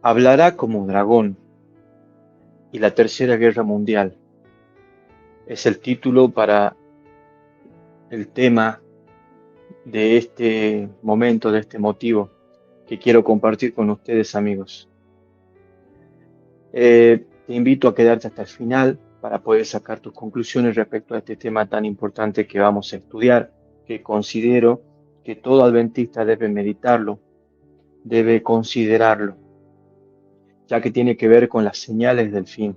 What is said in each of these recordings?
Hablará como dragón y la Tercera Guerra Mundial es el título para el tema de este momento, de este motivo que quiero compartir con ustedes, amigos. Te invito a quedarte hasta el final para poder sacar tus conclusiones respecto a este tema tan importante que vamos a estudiar, que considero que todo adventista debe meditarlo, debe considerarlo, ya que tiene que ver con las señales del fin.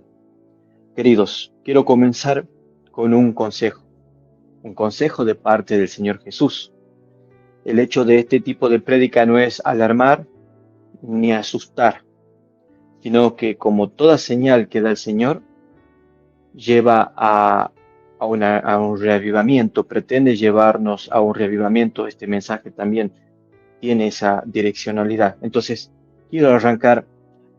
Queridos, quiero comenzar con un consejo de parte del Señor Jesús. El hecho de este tipo de prédica no es alarmar ni asustar, sino que como toda señal que da el Señor, lleva a un reavivamiento, pretende llevarnos a un reavivamiento. Este mensaje también tiene esa direccionalidad. Entonces, quiero arrancar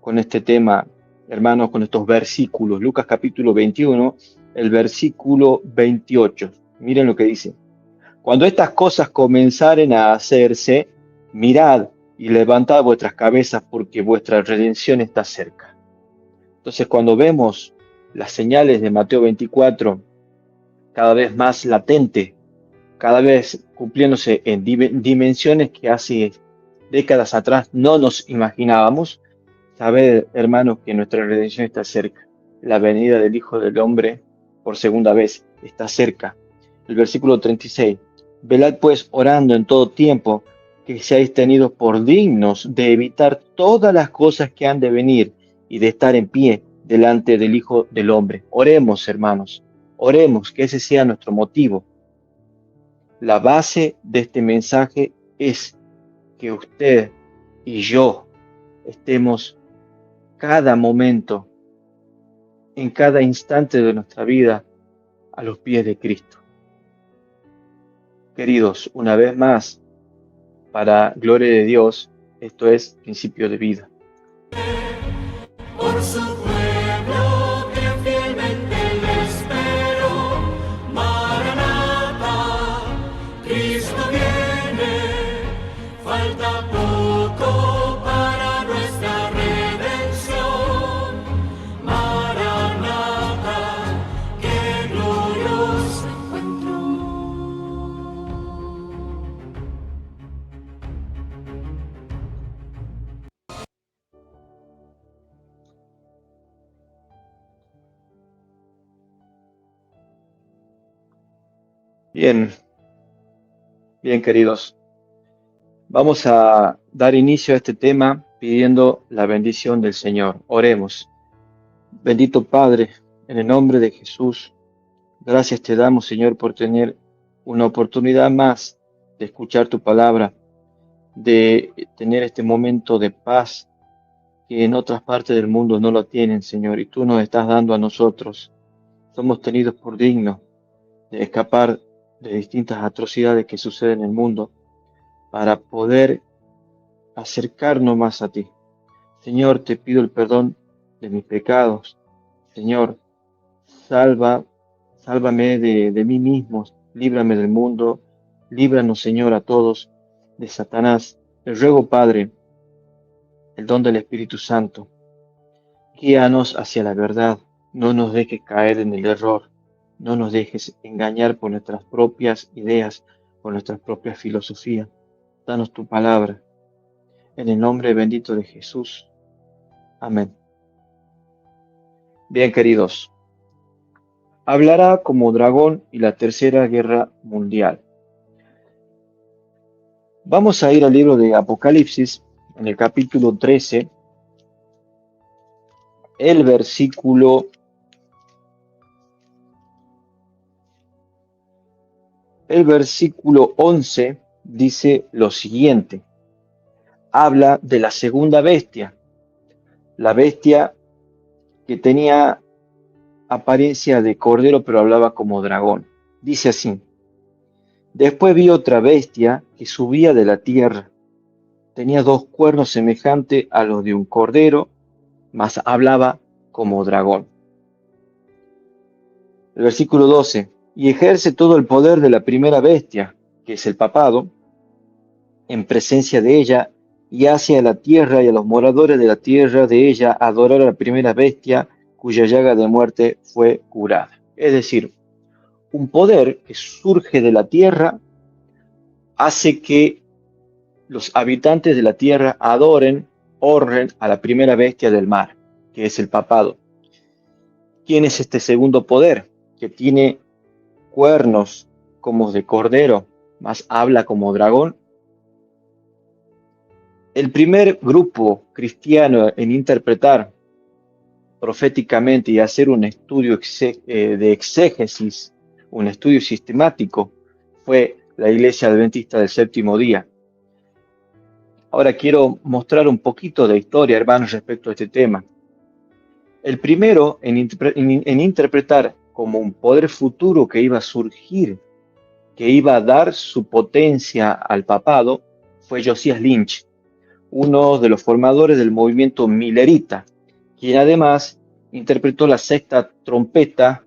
con este tema, hermanos, con estos versículos. Lucas capítulo 21, el versículo 28. Miren lo que dice. Cuando estas cosas comenzaren a hacerse, mirad y levantad vuestras cabezas porque vuestra redención está cerca. Entonces, cuando vemos las señales de Mateo 24 cada vez más latente, cada vez cumpliéndose en dimensiones que hace décadas atrás no nos imaginábamos, saber, hermanos, que nuestra redención está cerca. La venida del Hijo del Hombre por segunda vez está cerca. El versículo 36. Velad pues orando en todo tiempo, que seáis tenidos por dignos de evitar todas las cosas que han de venir y de estar en pie delante del Hijo del Hombre. Oremos, hermanos, oremos, que ese sea nuestro motivo. La base de este mensaje es que usted y yo estemos cada momento, en cada instante de nuestra vida, a los pies de Cristo. Queridos, una vez más, para gloria de Dios, esto es principio de vida. Por su pueblo que fielmente le espero, Maranatha, Cristo viene, falta poco para nuestra redención. Maranatha, qué glorioso encuentro. Bien, bien, queridos. Vamos a dar inicio a este tema pidiendo la bendición del Señor. Oremos. Bendito Padre, en el nombre de Jesús, gracias te damos, Señor, por tener una oportunidad más de escuchar tu palabra, de tener este momento de paz que en otras partes del mundo no lo tienen, Señor, y tú nos estás dando a nosotros. Somos tenidos por dignos de escapar de distintas atrocidades que suceden en el mundo para poder acercarnos más a ti. Señor, te pido el perdón de mis pecados. Señor, sálvame de mí mismo, líbrame del mundo, líbranos, Señor, a todos de Satanás. Te ruego, Padre, el don del Espíritu Santo, guíanos hacia la verdad, no nos dejes caer en el error, no nos dejes engañar por nuestras propias ideas, por nuestras propias filosofías. Danos tu palabra, en el nombre bendito de Jesús. Amén. Bien, queridos, hablará como dragón y la Tercera Guerra Mundial. Vamos a ir al libro de Apocalipsis, en el capítulo 13, el versículo 11 dice lo siguiente. Habla de la segunda bestia, la bestia que tenía apariencia de cordero pero hablaba como dragón. Dice así: después vi otra bestia que subía de la tierra. Tenía dos cuernos semejantes a los de un cordero, mas hablaba como dragón. El versículo 12. Y ejerce todo el poder de la primera bestia, que es el papado, en presencia de ella, y hace a la tierra y a los moradores de la tierra de ella adorar a la primera bestia cuya llaga de muerte fue curada. Es decir, un poder que surge de la tierra hace que los habitantes de la tierra adoren, honren a la primera bestia del mar, que es el papado. ¿Quién es este segundo poder? Que tiene cuernos como de cordero, más habla como dragón. El primer grupo cristiano en interpretar proféticamente y hacer un estudio de exégesis, un estudio sistemático, fue la Iglesia Adventista del Séptimo Día. Ahora quiero mostrar un poquito de historia, hermanos, respecto a este tema. El primero en interpretar como un poder futuro que iba a surgir, que iba a dar su potencia al papado, fue Josias Lynch, uno de los formadores del movimiento millerita, quien además interpretó la sexta trompeta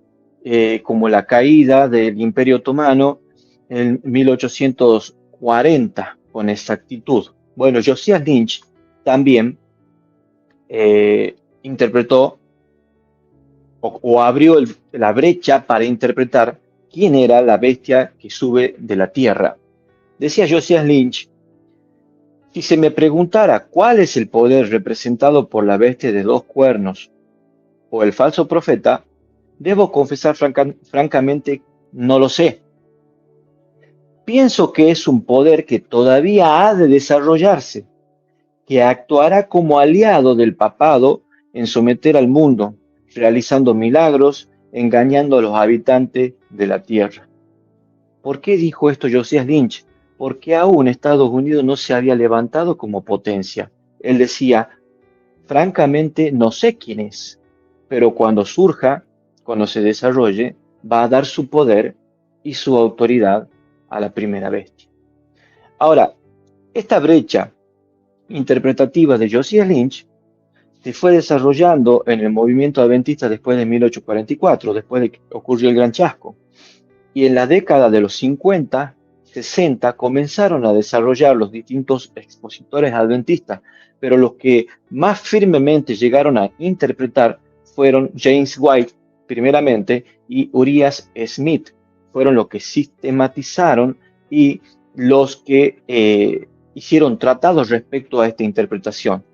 como la caída del Imperio Otomano en 1840 con exactitud. Bueno, Josias Lynch también interpretó o abrió la brecha para interpretar quién era la bestia que sube de la tierra. Decía Josias Lynch: si se me preguntara cuál es el poder representado por la bestia de dos cuernos o el falso profeta, debo confesar francamente, no lo sé. Pienso que es un poder que todavía ha de desarrollarse, que actuará como aliado del papado en someter al mundo, realizando milagros, engañando a los habitantes de la tierra. ¿Por qué dijo esto Josias Lynch? Porque aún Estados Unidos no se había levantado como potencia. Él decía: francamente no sé quién es, pero cuando surja, cuando se desarrolle, va a dar su poder y su autoridad a la primera bestia. Ahora, esta brecha interpretativa de Josias Lynch se fue desarrollando en el movimiento adventista después de 1844, después de que ocurrió el Gran Chasco. Y en la década de los 50, 60, comenzaron a desarrollar los distintos expositores adventistas, pero los que más firmemente llegaron a interpretar fueron James White, primeramente, y Urias Smith. Fueron los que sistematizaron y los que hicieron tratados respecto a esta interpretación.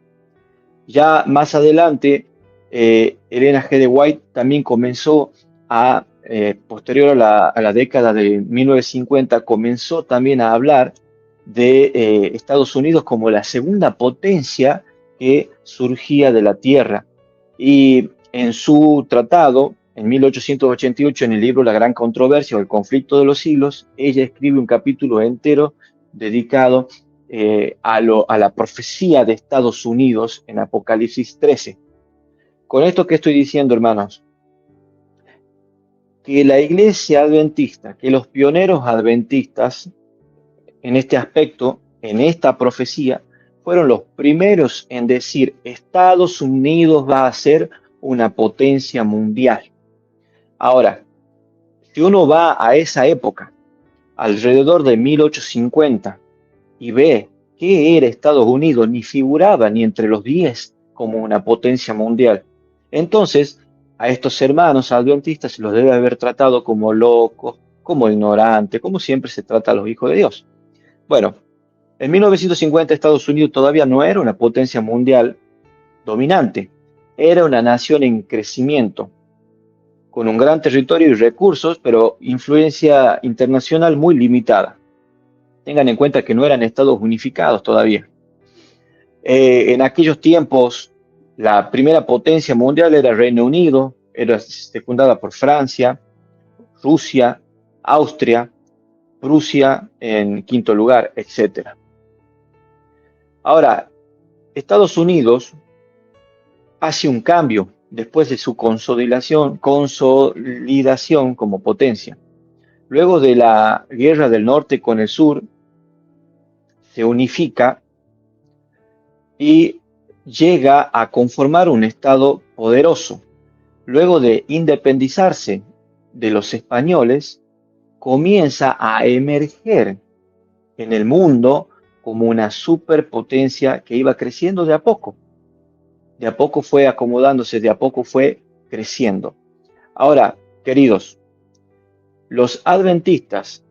Ya más adelante, Elena G. de White también comenzó a, posterior a la década de 1950, comenzó también a hablar de Estados Unidos como la segunda potencia que surgía de la Tierra. Y en su tratado, en 1888, en el libro La Gran Controversia o El Conflicto de los Siglos, ella escribe un capítulo entero dedicado a la profecía de Estados Unidos en Apocalipsis 13. Con esto que estoy diciendo, hermanos, que la iglesia adventista, que los pioneros adventistas en este aspecto, en esta profecía, fueron los primeros en decir: Estados Unidos va a ser una potencia mundial. Ahora, si uno va a esa época, alrededor de 1850, y ve qué era Estados Unidos, ni figuraba ni entre los 10 como una potencia mundial. Entonces, a estos hermanos adventistas se los debe haber tratado como locos, como ignorantes, como siempre se trata a los hijos de Dios. Bueno, en 1950 Estados Unidos todavía no era una potencia mundial dominante, era una nación en crecimiento, con un gran territorio y recursos, pero influencia internacional muy limitada. Tengan en cuenta que no eran estados unificados todavía. En aquellos tiempos, la primera potencia mundial era Reino Unido, era secundada por Francia, Rusia, Austria, Prusia en quinto lugar, etc. Ahora, Estados Unidos hace un cambio después de su consolidación como potencia. Luego de la guerra del norte con el sur, se unifica y llega a conformar un estado poderoso. Luego de independizarse de los españoles, comienza a emerger en el mundo como una superpotencia que iba creciendo de a poco. De a poco fue acomodándose, de a poco fue creciendo. Ahora, queridos, los adventistas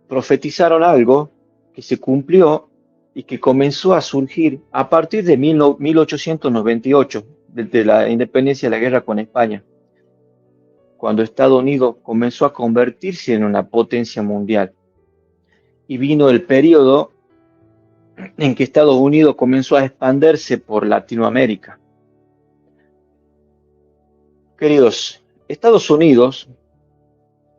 profetizaron algo que se cumplió y que comenzó a surgir a partir de 1898, desde la independencia de la guerra con España, cuando Estados Unidos comenzó a convertirse en una potencia mundial. Y vino el periodo en que Estados Unidos comenzó a expandirse por Latinoamérica. Queridos, Estados Unidos,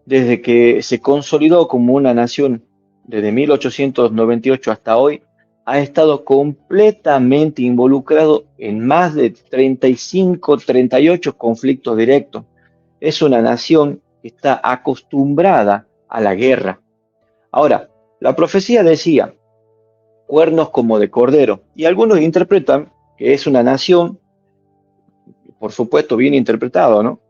desde que se consolidó como una nación, desde 1898 hasta hoy, ha estado completamente involucrado en más de 35, 38 conflictos directos. Es una nación que está acostumbrada a la guerra. Ahora, la profecía decía, cuernos como de cordero, y algunos interpretan que es una nación, por supuesto bien interpretado, ¿no?,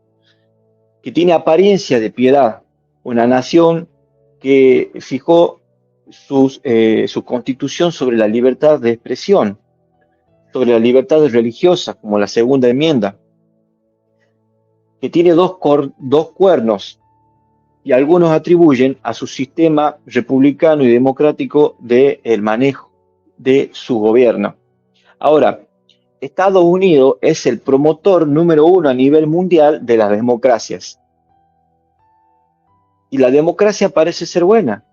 que tiene apariencia de piedad, una nación que fijó su constitución sobre la libertad de expresión, sobre la libertad religiosa, como la segunda enmienda, que tiene dos cuernos, y algunos atribuyen a su sistema republicano y democrático del manejo de su gobierno. Ahora, Estados Unidos es el promotor número uno a nivel mundial de las democracias. Y la democracia parece ser buena.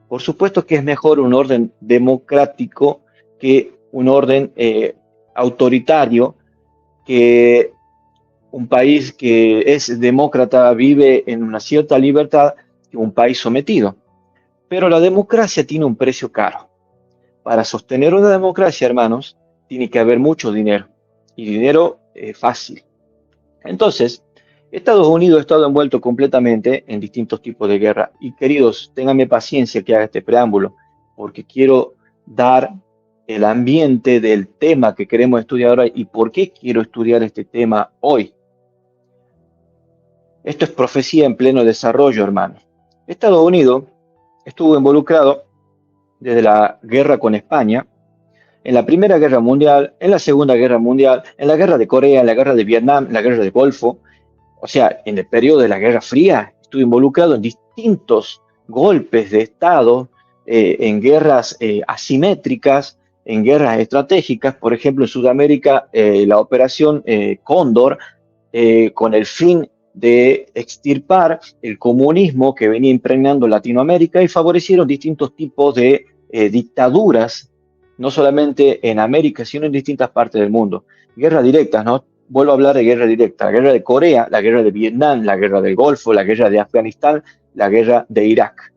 Por supuesto que es mejor un orden democrático que un orden autoritario, que un país que es demócrata vive en una cierta libertad que un país sometido. Pero la democracia tiene un precio caro. Para sostener una democracia, hermanos, tiene que haber mucho dinero. Y dinero fácil. Entonces, Estados Unidos ha estado envuelto completamente en distintos tipos de guerra. Y queridos, ténganme paciencia que haga este preámbulo, porque quiero dar el ambiente del tema que queremos estudiar ahora y por qué quiero estudiar este tema hoy. Esto es profecía en pleno desarrollo, hermano. Estados Unidos estuvo involucrado desde la guerra con España, en la Primera Guerra Mundial, en la Segunda Guerra Mundial, en la Guerra de Corea, en la Guerra de Vietnam, en la Guerra del Golfo. O sea, en el periodo de la Guerra Fría estuvo involucrado en distintos golpes de Estado, en guerras asimétricas, en guerras estratégicas. Por ejemplo, en Sudamérica, la Operación Cóndor, con el fin de extirpar el comunismo que venía impregnando Latinoamérica y favorecieron distintos tipos de dictaduras, no solamente en América, sino en distintas partes del mundo. Guerras directas, ¿no? Vuelvo a hablar de guerra directa, la guerra de Corea, la guerra de Vietnam, la guerra del Golfo, la guerra de Afganistán, la guerra de Irak.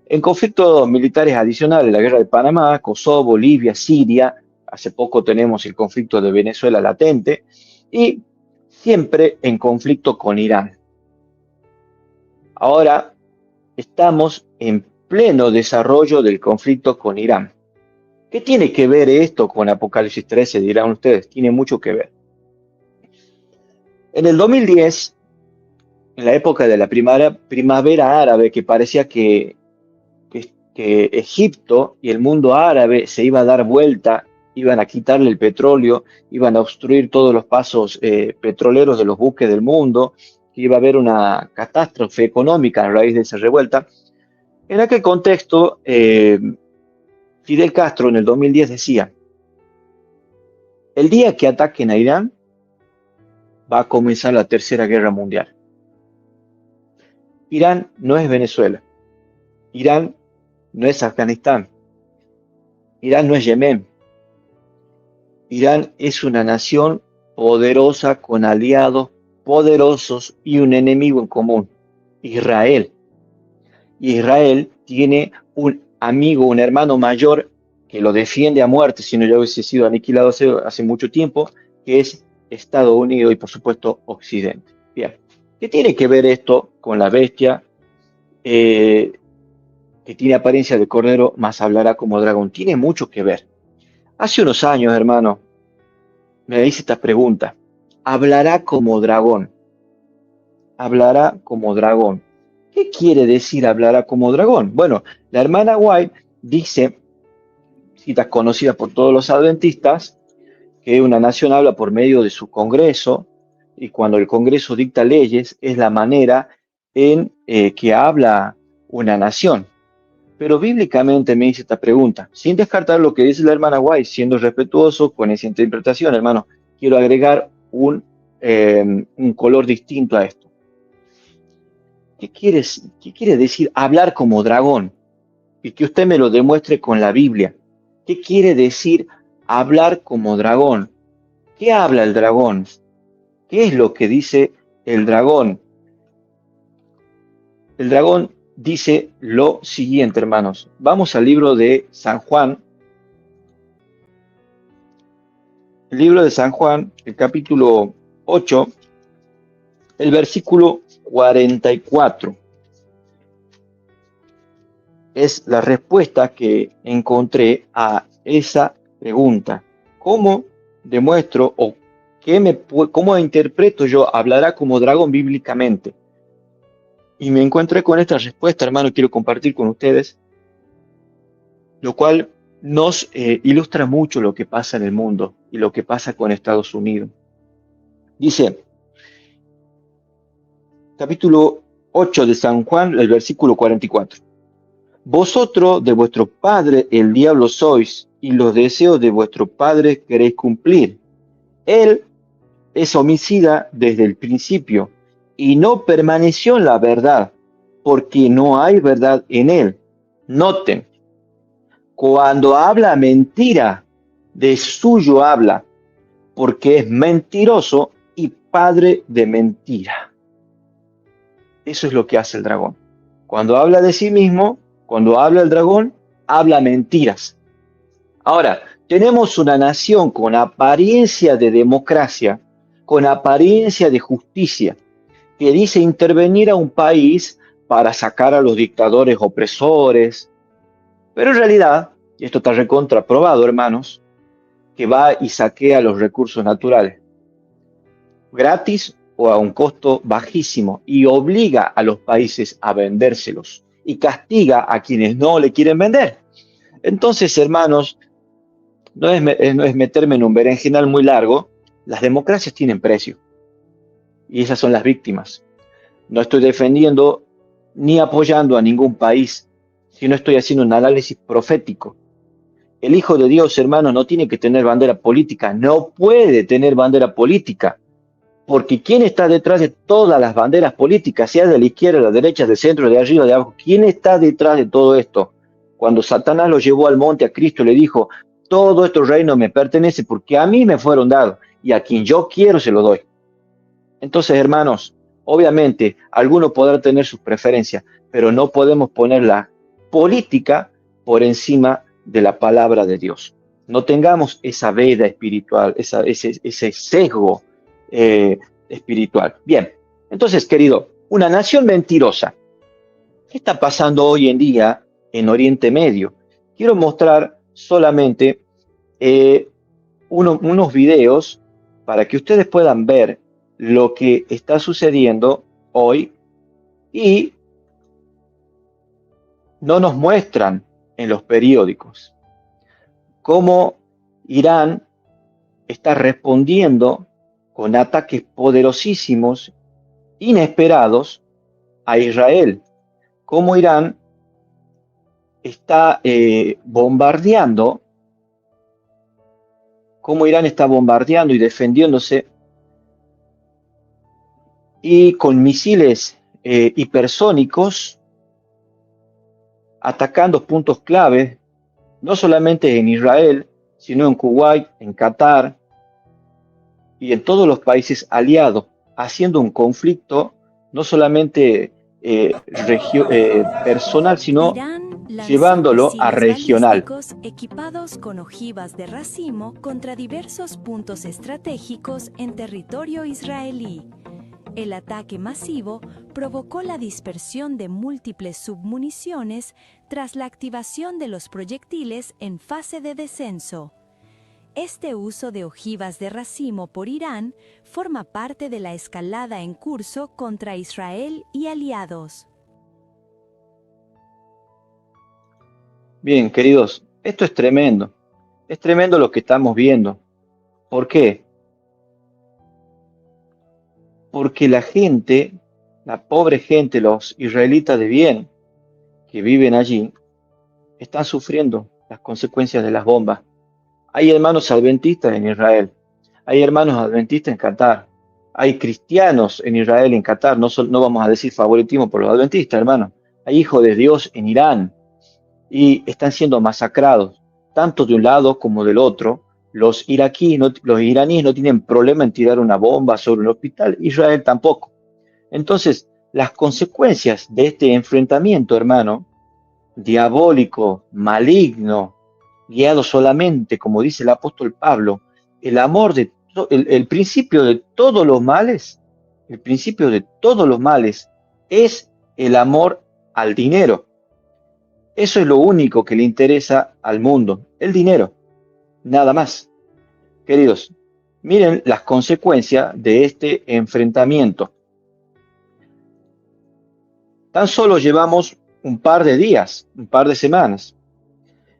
En conflictos militares adicionales, la guerra de Panamá, Kosovo, Libia, Siria, hace poco tenemos el conflicto de Venezuela latente, y siempre en conflicto con Irán. Ahora estamos en pleno desarrollo del conflicto con Irán. ¿Qué tiene que ver esto con Apocalipsis 13? Dirán ustedes, tiene mucho que ver. En el 2010, en la época de la primavera árabe, que parecía que Egipto y el mundo árabe se iba a dar vuelta, iban a quitarle el petróleo, iban a obstruir todos los pasos petroleros de los buques del mundo, que iba a haber una catástrofe económica a raíz de esa revuelta. En aquel contexto, Fidel Castro en el 2010 decía, el día que ataquen a Irán, va a comenzar la Tercera Guerra Mundial. Irán no es Venezuela. Irán no es Afganistán. Irán no es Yemen. Irán es una nación poderosa con aliados poderosos y un enemigo en común, Israel. Israel tiene un amigo, un hermano mayor que lo defiende a muerte, si no ya hubiese sido aniquilado hace mucho tiempo, que es Estados Unidos y por supuesto Occidente. Bien, ¿qué tiene que ver esto con la bestia que tiene apariencia de cordero, mas hablará como dragón? Tiene mucho que ver. Hace unos años, hermano, me hice esta pregunta. Hablará como dragón. Hablará como dragón. ¿Qué quiere decir hablará como dragón? Bueno, la hermana White dice cita conocida por todos los adventistas, que una nación habla por medio de su Congreso, y cuando el Congreso dicta leyes, es la manera en que habla una nación. Pero bíblicamente me hice esta pregunta, sin descartar lo que dice la hermana White, siendo respetuoso con esa interpretación, hermano, quiero agregar un color distinto a esto. ¿Qué quiere decir hablar como dragón? Y que usted me lo demuestre con la Biblia. ¿Qué quiere decir hablar como dragón? ¿Qué habla el dragón? ¿Qué es lo que dice el dragón? El dragón dice lo siguiente, hermanos. Vamos al libro de San Juan. El libro de San Juan, el capítulo 8, el versículo 44. Es la respuesta que encontré a esa pregunta. ¿Cómo demuestro o cómo interpreto yo hablará como dragón bíblicamente? Y me encontré con esta respuesta, hermano, quiero compartir con ustedes, lo cual nos ilustra mucho lo que pasa en el mundo y lo que pasa con Estados Unidos. Dice, capítulo 8 de San Juan, el versículo 44. Vosotros de vuestro padre el diablo sois, y los deseos de vuestro padre queréis cumplir. Él es homicida desde el principio, y no permaneció en la verdad, porque no hay verdad en él. Noten, cuando habla mentira, de suyo habla, porque es mentiroso y padre de mentira. Eso es lo que hace el dragón. Cuando habla de sí mismo, cuando habla el dragón, habla mentiras. Ahora, tenemos una nación con apariencia de democracia, con apariencia de justicia, que dice intervenir a un país para sacar a los dictadores opresores, pero en realidad, y esto está recontraprobado, hermanos, que va y saquea los recursos naturales, gratis o a un costo bajísimo, y obliga a los países a vendérselos, y castiga a quienes no le quieren vender. Entonces, hermanos, no es meterme en un berenjenal muy largo, las democracias tienen precio, y esas son las víctimas. No estoy defendiendo ni apoyando a ningún país, sino estoy haciendo un análisis profético. El Hijo de Dios, hermano, no tiene que tener bandera política, no puede tener bandera política, porque ¿quién está detrás de todas las banderas políticas, sea de la izquierda, de la derecha, del centro, de arriba, de abajo? ¿Quién está detrás de todo esto? Cuando Satanás lo llevó al monte a Cristo, le dijo, todo este reino me pertenece porque a mí me fueron dados y a quien yo quiero se lo doy. Entonces, hermanos, obviamente, alguno podrá tener sus preferencias, pero no podemos poner la política por encima de la palabra de Dios. No tengamos esa veda espiritual, ese sesgo espiritual. Bien, entonces, querido, una nación mentirosa. ¿Qué está pasando hoy en día en Oriente Medio? Quiero mostrar solamente unos videos para que ustedes puedan ver lo que está sucediendo hoy y no nos muestran en los periódicos cómo Irán está respondiendo con ataques poderosísimos, inesperados a Israel, cómo Irán está bombardeando y defendiéndose y con misiles hipersónicos atacando puntos clave, no solamente en Israel, sino en Kuwait, en Qatar y en todos los países aliados, haciendo un conflicto no solamente personal, sino llevándolo a regional. Equipados con ojivas de racimo contra diversos puntos estratégicos en territorio israelí. El ataque masivo provocó la dispersión de múltiples submuniciones tras la activación de los proyectiles en fase de descenso. Este uso de ojivas de racimo por Irán forma parte de la escalada en curso contra Israel y aliados. Bien, queridos, Esto es tremendo lo que estamos viendo. ¿Por qué? Porque la gente, la pobre gente, los israelitas de bien que viven allí, están sufriendo las consecuencias de las bombas. Hay hermanos adventistas en Israel, hay hermanos adventistas en Qatar, hay cristianos en Israel, en Qatar, no vamos a decir favoritismo por los adventistas, hermanos. Hay hijos de Dios en Irán y están siendo masacrados, tanto de un lado como del otro. Los iraquíes, los iraníes no tienen problema en tirar una bomba sobre un hospital, Israel tampoco. Entonces, las consecuencias de este enfrentamiento, hermano, diabólico, maligno, guiado solamente, como dice el apóstol Pablo, el amor el principio de todos los males, el principio de todos los males es el amor al dinero. Eso es lo único que le interesa al mundo, el dinero, nada más. Queridos, miren las consecuencias de este enfrentamiento. Tan solo llevamos un par de días, un par de semanas,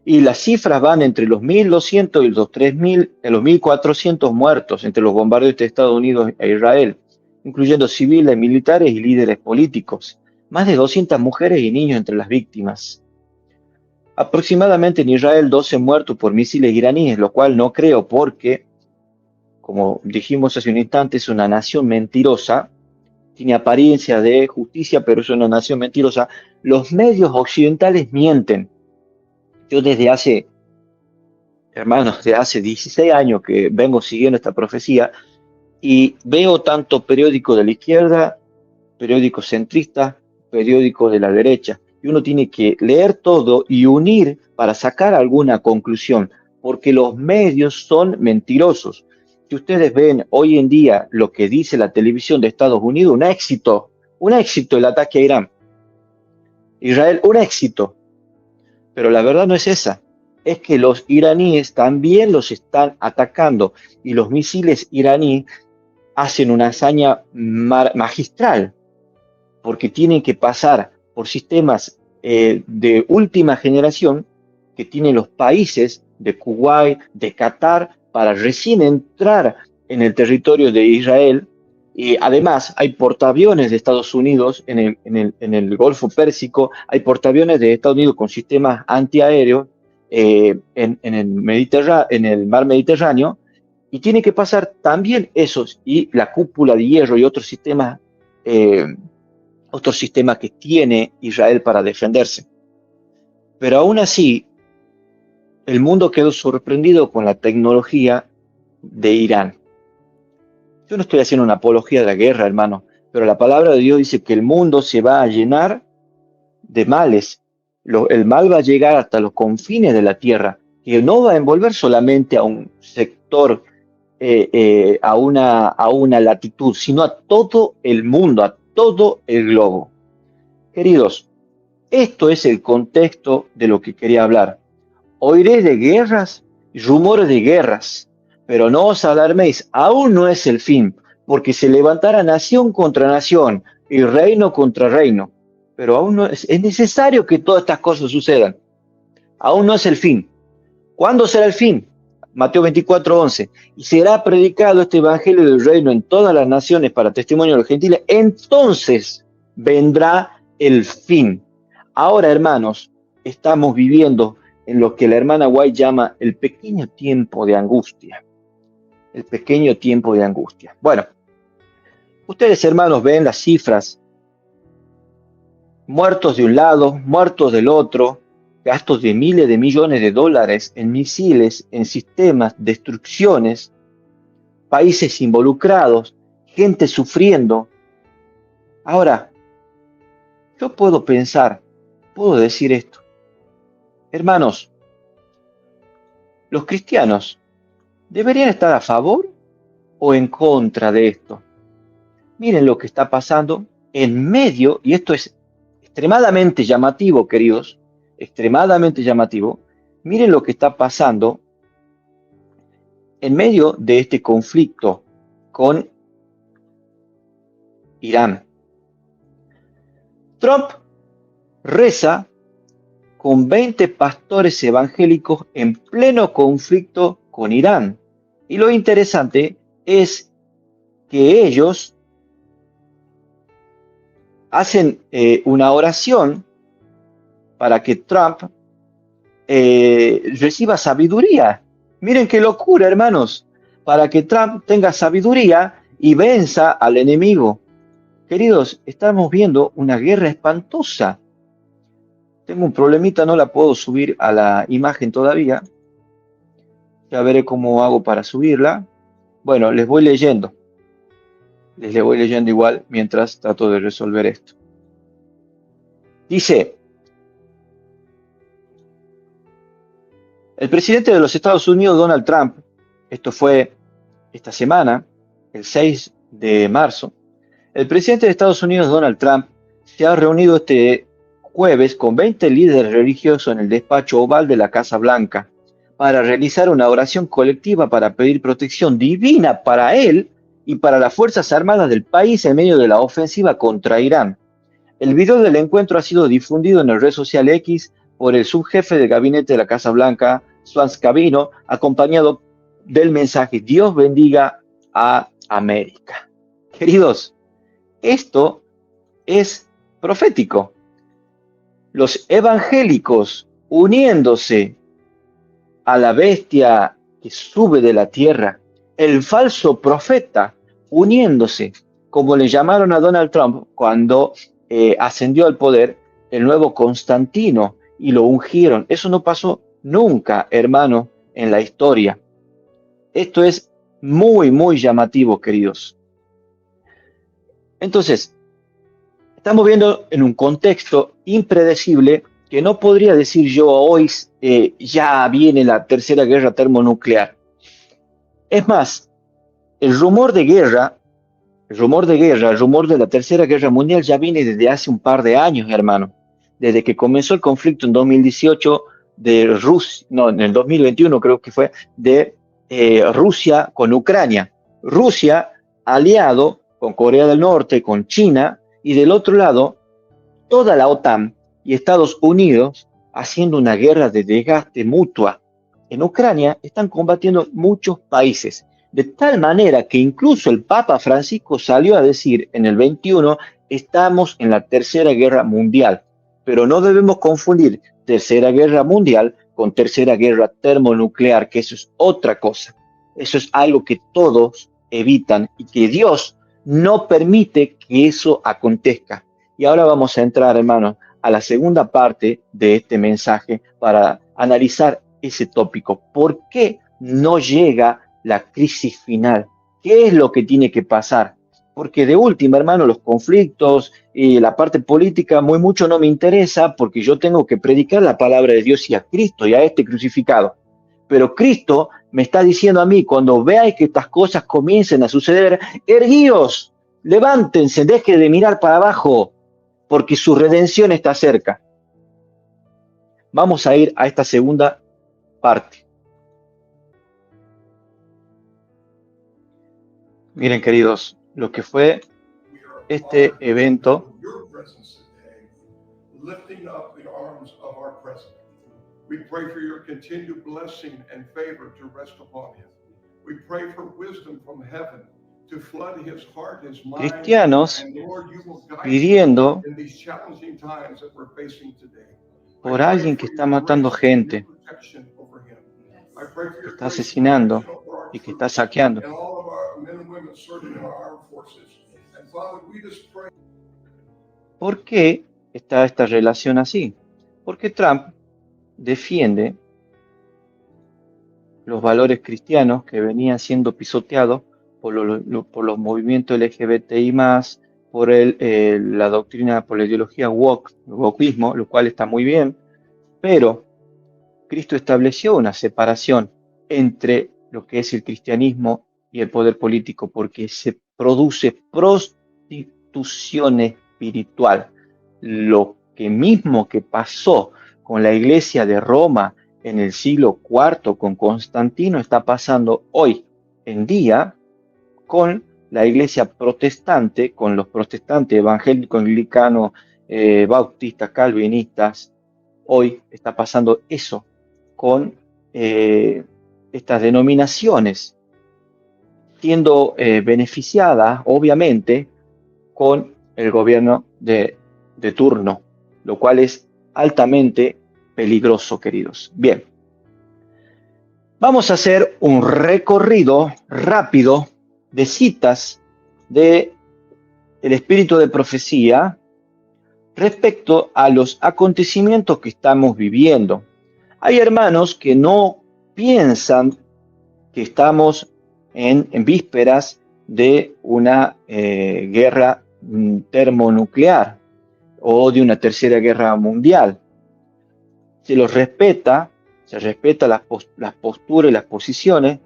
y las cifras van entre los 1.200 y los 3.000, los 1.400 muertos entre los bombardeos de Estados Unidos e Israel, incluyendo civiles, militares y líderes políticos. Más de 200 mujeres y niños entre las víctimas. Aproximadamente en Israel 12 muertos por misiles iraníes, lo cual no creo porque, como dijimos hace un instante, es una nación mentirosa, tiene apariencia de justicia, pero es una nación mentirosa. Los medios occidentales mienten. Yo desde hace, hermanos, desde hace 16 años que vengo siguiendo esta profecía y veo tanto periódicos de la izquierda, periódicos centristas, periódicos de la derecha. Y uno tiene que leer todo y unir para sacar alguna conclusión, porque los medios son mentirosos. Si ustedes ven hoy en día lo que dice la televisión de Estados Unidos, un éxito el ataque a Irán. Israel, un éxito. Pero la verdad no es esa. Es que los iraníes también los están atacando y los misiles iraníes hacen una hazaña magistral porque tienen que pasar por sistemas de última generación que tienen los países de Kuwait, de Qatar, para recién entrar en el territorio de Israel. Y además hay portaaviones de Estados Unidos en el Golfo Pérsico, hay portaaviones de Estados Unidos con sistemas antiaéreos en el mar Mediterráneo, y tiene que pasar también esos y la cúpula de hierro y otros sistemas que tiene Israel para defenderse. Pero aún así, el mundo quedó sorprendido con la tecnología de Irán. Yo no estoy haciendo una apología de la guerra, hermano, pero la palabra de Dios dice que el mundo se va a llenar de males. El mal va a llegar hasta los confines de la tierra, que no va a envolver solamente a un sector, a una latitud, sino a todo el mundo, a todo el globo. Queridos, esto es el contexto de lo que quería hablar. Oiréis de guerras y rumores de guerras, pero no os alarméis, aún no es el fin, porque se levantará nación contra nación y reino contra reino. Pero aún no es necesario que todas estas cosas sucedan. Aún no es el fin. ¿Cuándo será el fin? Mateo 24:11. Y será predicado este evangelio del reino en todas las naciones para testimonio de los gentiles. Entonces vendrá el fin. Ahora, hermanos, estamos viviendo en lo que la hermana White llama el pequeño tiempo de angustia. El pequeño tiempo de angustia. Bueno, ustedes, hermanos, ven las cifras. Muertos de un lado, muertos del otro, gastos de miles de millones de dólares en misiles, en sistemas, destrucciones, países involucrados, gente sufriendo. Ahora, yo puedo pensar, puedo decir esto. Hermanos, los cristianos deberían estar a favor o en contra de esto. Miren lo que está pasando en medio, y esto es extremadamente llamativo, queridos, extremadamente llamativo. Miren lo que está pasando en medio de este conflicto con Irán. Trump reza con 20 pastores evangélicos en pleno conflicto con Irán. Y lo interesante es que ellos hacen una oración para que Trump reciba sabiduría. Miren qué locura, hermanos, para que Trump tenga sabiduría y venza al enemigo. Queridos, estamos viendo una guerra espantosa. Tengo un problemita, no la puedo subir a la imagen todavía. Ya veré cómo hago para subirla. Bueno, les voy leyendo. Les voy leyendo igual mientras trato de resolver esto. Dice, el presidente de los Estados Unidos, Donald Trump, esto fue esta semana, el 6 de marzo, el presidente de Estados Unidos, Donald Trump, se ha reunido este jueves con 20 líderes religiosos en el despacho oval de la Casa Blanca para realizar una oración colectiva para pedir protección divina para él y para las Fuerzas Armadas del país en medio de la ofensiva contra Irán. El video del encuentro ha sido difundido en la red social X por el subjefe del gabinete de la Casa Blanca, Sean Scavino, acompañado del mensaje Dios bendiga a América. Queridos, esto es profético. Los evangélicos uniéndose a la bestia que sube de la tierra, el falso profeta uniéndose, como le llamaron a Donald Trump cuando ascendió al poder, el nuevo Constantino, y lo ungieron. Eso no pasó nunca, hermano, en la historia. Esto es muy, muy llamativo, queridos. Entonces, estamos viendo en un contexto impredecible que no podría decir yo hoy ya viene la tercera guerra termonuclear. Es más, el rumor de la tercera guerra mundial ya viene desde hace un par de años, hermano. Desde que comenzó el conflicto en 2018 de Rusia, no, en el 2021 creo que fue, de Rusia con Ucrania. Rusia aliado con Corea del Norte, con China, y del otro lado, toda la OTAN y Estados Unidos haciendo una guerra de desgaste mutua. En Ucrania están combatiendo muchos países, de tal manera que incluso el Papa Francisco salió a decir en el 21, estamos en la tercera guerra mundial, pero no debemos confundir tercera guerra mundial con tercera guerra termonuclear, que eso es otra cosa. Eso es algo que todos evitan y que Dios no permite que eso acontezca. Y ahora vamos a entrar, hermanos, a la segunda parte de este mensaje para analizar ese tópico. ¿Por qué no llega la crisis final? ¿Qué es lo que tiene que pasar? Porque de última, hermano, los conflictos y la parte política muy mucho no me interesa porque yo tengo que predicar la palabra de Dios y a Cristo y a este crucificado. Pero Cristo me está diciendo a mí, cuando veáis que estas cosas comiencen a suceder, erguíos, levántense, dejen de mirar para abajo, porque su redención está cerca. Vamos a ir a esta segunda parte. Miren, queridos, lo que fue este evento. We pray for your continued blessing and favor to rest upon him. We pray for wisdom from heaven to flood his heart, his mind. Cristianos pidiendo por alguien que está matando gente, que está asesinando y que está saqueando. ¿Por qué está esta relación así? Porque Trump defiende los valores cristianos que venían siendo pisoteados por los movimientos LGBTI+, por la doctrina, por la ideología wokeismo, lo cual está muy bien, pero Cristo estableció una separación entre lo que es el cristianismo y el poder político, porque se produce prostitución espiritual. Lo que mismo que pasó con la iglesia de Roma en el siglo IV con Constantino está pasando hoy en día con la iglesia protestante, con los protestantes evangélicos, anglicanos, bautistas, calvinistas, hoy está pasando eso con estas denominaciones, siendo beneficiadas, obviamente, con el gobierno de turno, lo cual es altamente peligroso, queridos. Bien, vamos a hacer un recorrido rápido de citas de el espíritu de profecía respecto a los acontecimientos que estamos viviendo. Hay hermanos que no piensan que estamos en vísperas de una guerra termonuclear o de una tercera guerra mundial. Se los respeta, se respeta las posturas y las posiciones.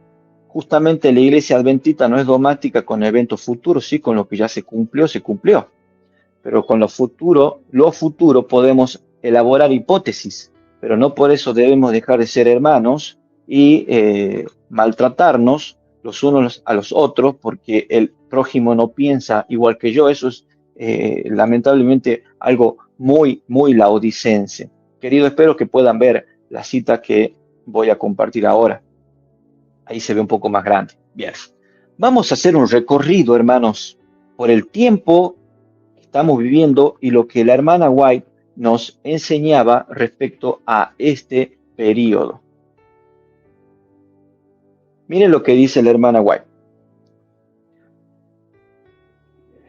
Justamente la iglesia adventista no es dogmática con eventos futuros, sí, con lo que ya se cumplió, pero con lo futuro podemos elaborar hipótesis, pero no por eso debemos dejar de ser hermanos y maltratarnos los unos a los otros porque el prójimo no piensa igual que yo. Eso es lamentablemente algo muy, muy laodicense. Querido, espero que puedan ver la cita que voy a compartir ahora. Ahí se ve un poco más grande. Bien, vamos a hacer un recorrido, hermanos, por el tiempo que estamos viviendo y lo que la hermana White nos enseñaba respecto a este periodo. Miren lo que dice la hermana White.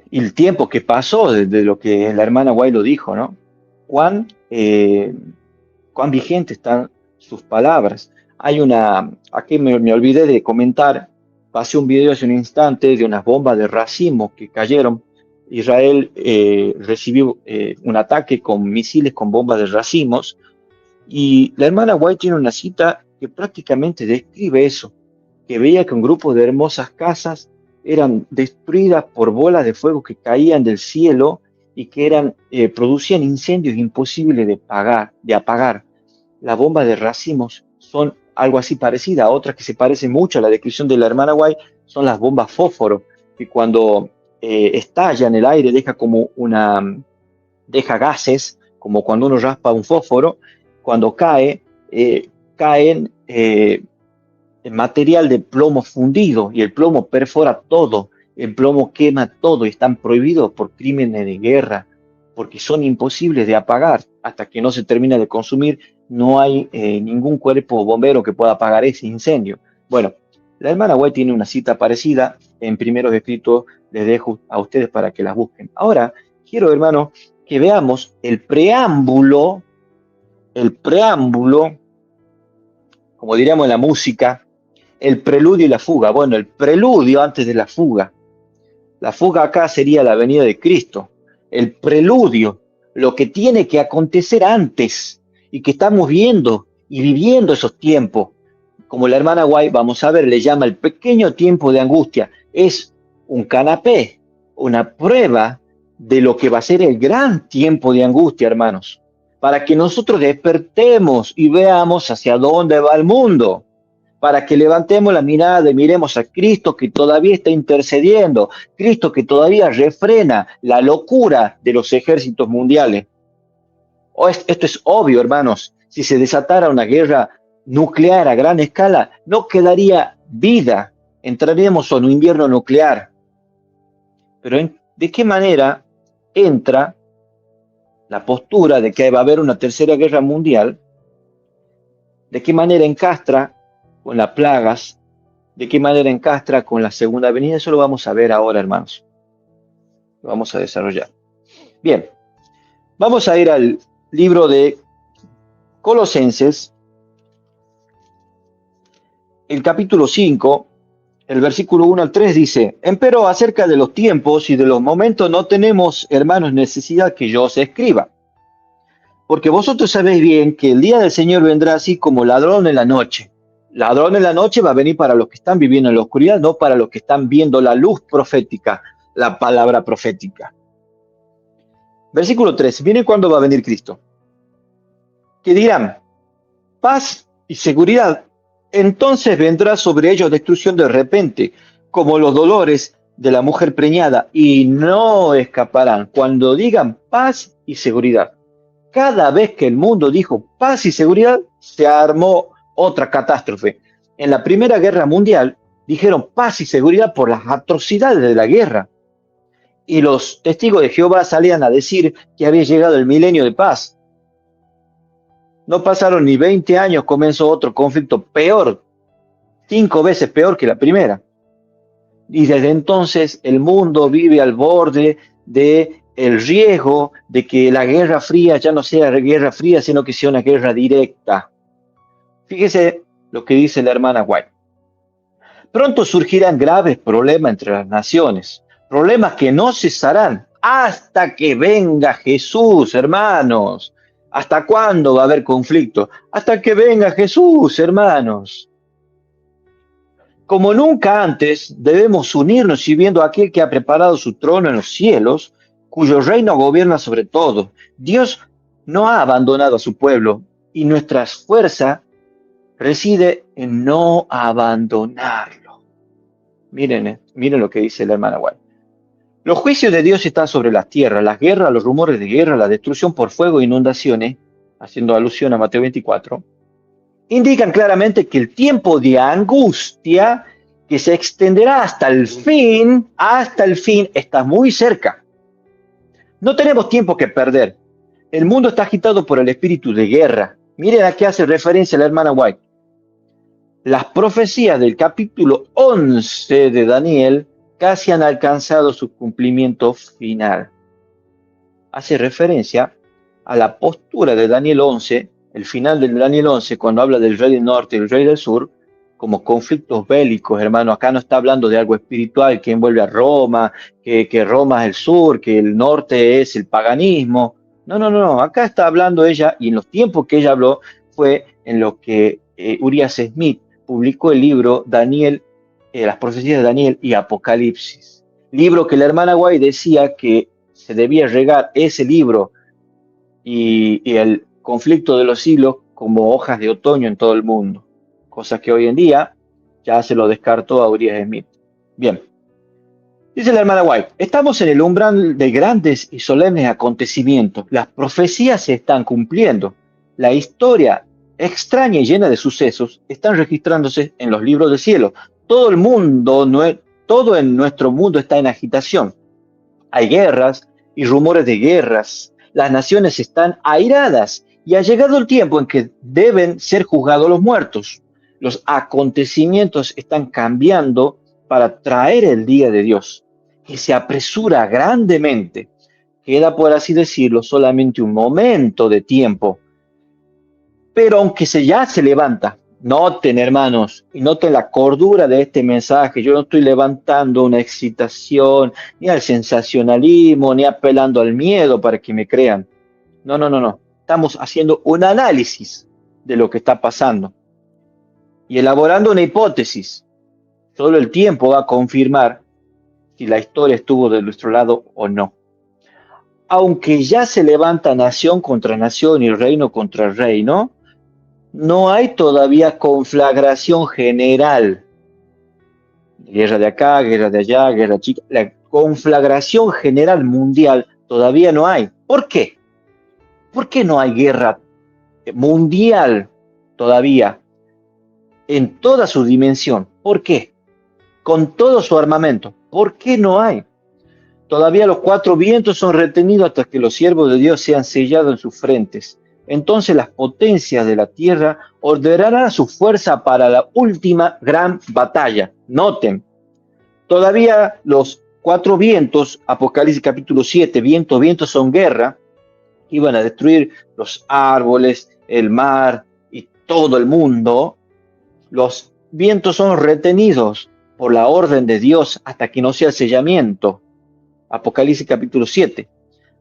Y el tiempo que pasó desde lo que la hermana White lo dijo, ¿no? Cuán vigentes están sus palabras. Aquí me olvidé de comentar, pasé un video hace un instante de unas bombas de racimo que cayeron. Israel recibió un ataque con misiles con bombas de racimos, y la hermana White tiene una cita que prácticamente describe eso, que veía que un grupo de hermosas casas eran destruidas por bolas de fuego que caían del cielo y que producían incendios imposibles de apagar. Las bombas de racimos son algo así parecida a otras que se parecen mucho a la descripción de la hermana White, son las bombas fósforo, que cuando estalla en el aire deja gases, como cuando uno raspa un fósforo. Cuando caen material de plomo fundido, y el plomo perfora todo, el plomo quema todo, y están prohibidos por crímenes de guerra, porque son imposibles de apagar. Hasta que no se termina de consumir, no hay ningún cuerpo bombero que pueda apagar ese incendio. Bueno, la hermana White tiene una cita parecida en Primeros Escritos, les dejo a ustedes para que las busquen. Ahora, quiero, hermanos, que veamos el preámbulo, como diríamos en la música, el preludio y la fuga. Bueno, el preludio antes de la fuga. La fuga acá sería la venida de Cristo. El preludio, lo que tiene que acontecer antes y que estamos viendo y viviendo esos tiempos. Como la hermana White, vamos a ver, le llama el pequeño tiempo de angustia. Es un canapé, una prueba de lo que va a ser el gran tiempo de angustia, hermanos, para que nosotros despertemos y veamos hacia dónde va el mundo, para que levantemos la mirada y miremos a Cristo, que todavía está intercediendo, Cristo que todavía refrena la locura de los ejércitos mundiales. Esto es obvio, hermanos. Si se desatara una guerra nuclear a gran escala, no quedaría vida, entraríamos en un invierno nuclear. Pero ¿de qué manera entra la postura de que va a haber una tercera guerra mundial? ¿De qué manera encastra con las plagas? ¿De qué manera encastra con la segunda venida? Eso lo vamos a ver ahora, hermanos. Lo vamos a desarrollar. Bien, vamos a ir al libro de Colosenses, el capítulo 5, el versículo 1 al 3 dice: empero acerca de los tiempos y de los momentos no tenemos, hermanos, necesidad que yo os escriba. Porque vosotros sabéis bien que el día del Señor vendrá así como ladrón en la noche. Ladrón en la noche va a venir para los que están viviendo en la oscuridad, no para los que están viendo la luz profética, la palabra profética. Versículo 3. Viene cuando va a venir Cristo. Que dirán: paz y seguridad. Entonces vendrá sobre ellos destrucción de repente, como los dolores de la mujer preñada, y no escaparán cuando digan paz y seguridad. cada vez que el mundo dijo paz y seguridad, se armó otra catástrofe. En la Primera Guerra Mundial dijeron paz y seguridad por las atrocidades de la guerra. Y los testigos de Jehová salían a decir que había llegado el milenio de paz. No pasaron ni 20 años, comenzó otro conflicto peor, 5 veces peor que la primera. Y desde entonces el mundo vive al borde del riesgo de que la Guerra Fría ya no sea Guerra Fría, sino que sea una guerra directa. Fíjese lo que dice la hermana White. Pronto surgirán graves problemas entre las naciones, problemas que no cesarán hasta que venga Jesús, hermanos. ¿Hasta cuándo va a haber conflicto? Hasta que venga Jesús, hermanos. Como nunca antes, debemos unirnos sirviendo a aquel que ha preparado su trono en los cielos, cuyo reino gobierna sobre todo. Dios no ha abandonado a su pueblo y nuestra fuerza reside en no abandonarlo. Miren lo que dice la hermana White. Los juicios de Dios están sobre las tierras, las guerras, los rumores de guerra, la destrucción por fuego e inundaciones, haciendo alusión a Mateo 24, indican claramente que el tiempo de angustia que se extenderá hasta el fin, está muy cerca. No tenemos tiempo que perder. El mundo está agitado por el espíritu de guerra. Miren a qué hace referencia la hermana White. Las profecías del capítulo 11 de Daniel casi han alcanzado su cumplimiento final. Hace referencia a la postura de Daniel 11, el final del Daniel 11, cuando habla del rey del norte y el rey del sur, como conflictos bélicos, hermano. Acá no está hablando de algo espiritual que envuelve a Roma, que Roma es el sur, que el norte es el paganismo. No. Acá está hablando ella, y en los tiempos que ella habló, fue en lo que Urias Smith publicó el libro Daniel, las profecías de Daniel y Apocalipsis. Libro que la hermana White decía que se debía regar ese libro y el conflicto de los siglos como hojas de otoño en todo el mundo. Cosa que hoy en día ya se lo descartó a Urias Smith. Bien. Dice la hermana White, estamos en el umbral de grandes y solemnes acontecimientos. Las profecías se están cumpliendo. La historia extraña y llena de sucesos están registrándose en los libros del cielo. Todo en nuestro mundo está en agitación. Hay guerras y rumores de guerras. Las naciones están airadas y ha llegado el tiempo en que deben ser juzgados los muertos. Los acontecimientos están cambiando para traer el día de Dios, que se apresura grandemente. Queda, por así decirlo, solamente un momento de tiempo. Pero aunque ya se levanta, noten, hermanos, y noten la cordura de este mensaje. Yo no estoy levantando una excitación, ni al sensacionalismo, ni apelando al miedo para que me crean. No. Estamos haciendo un análisis de lo que está pasando y elaborando una hipótesis. Solo el tiempo va a confirmar si la historia estuvo de nuestro lado o no. Aunque ya se levanta nación contra nación y reino contra reino, no hay todavía conflagración general. Guerra de acá, guerra de allá, guerra chica. La conflagración general mundial todavía no hay. ¿Por qué? ¿Por qué no hay guerra mundial todavía en toda su dimensión? ¿Por qué? Con todo su armamento. ¿Por qué no hay? Todavía los 4 vientos son retenidos hasta que los siervos de Dios sean sellados en sus frentes. Entonces las potencias de la tierra ordenarán su fuerza para la última gran batalla. Noten, todavía los 4 vientos, Apocalipsis capítulo 7, vientos son guerra, iban a destruir los árboles, el mar y todo el mundo. Los vientos son retenidos por la orden de Dios hasta que no sea el sellamiento. Apocalipsis capítulo 7.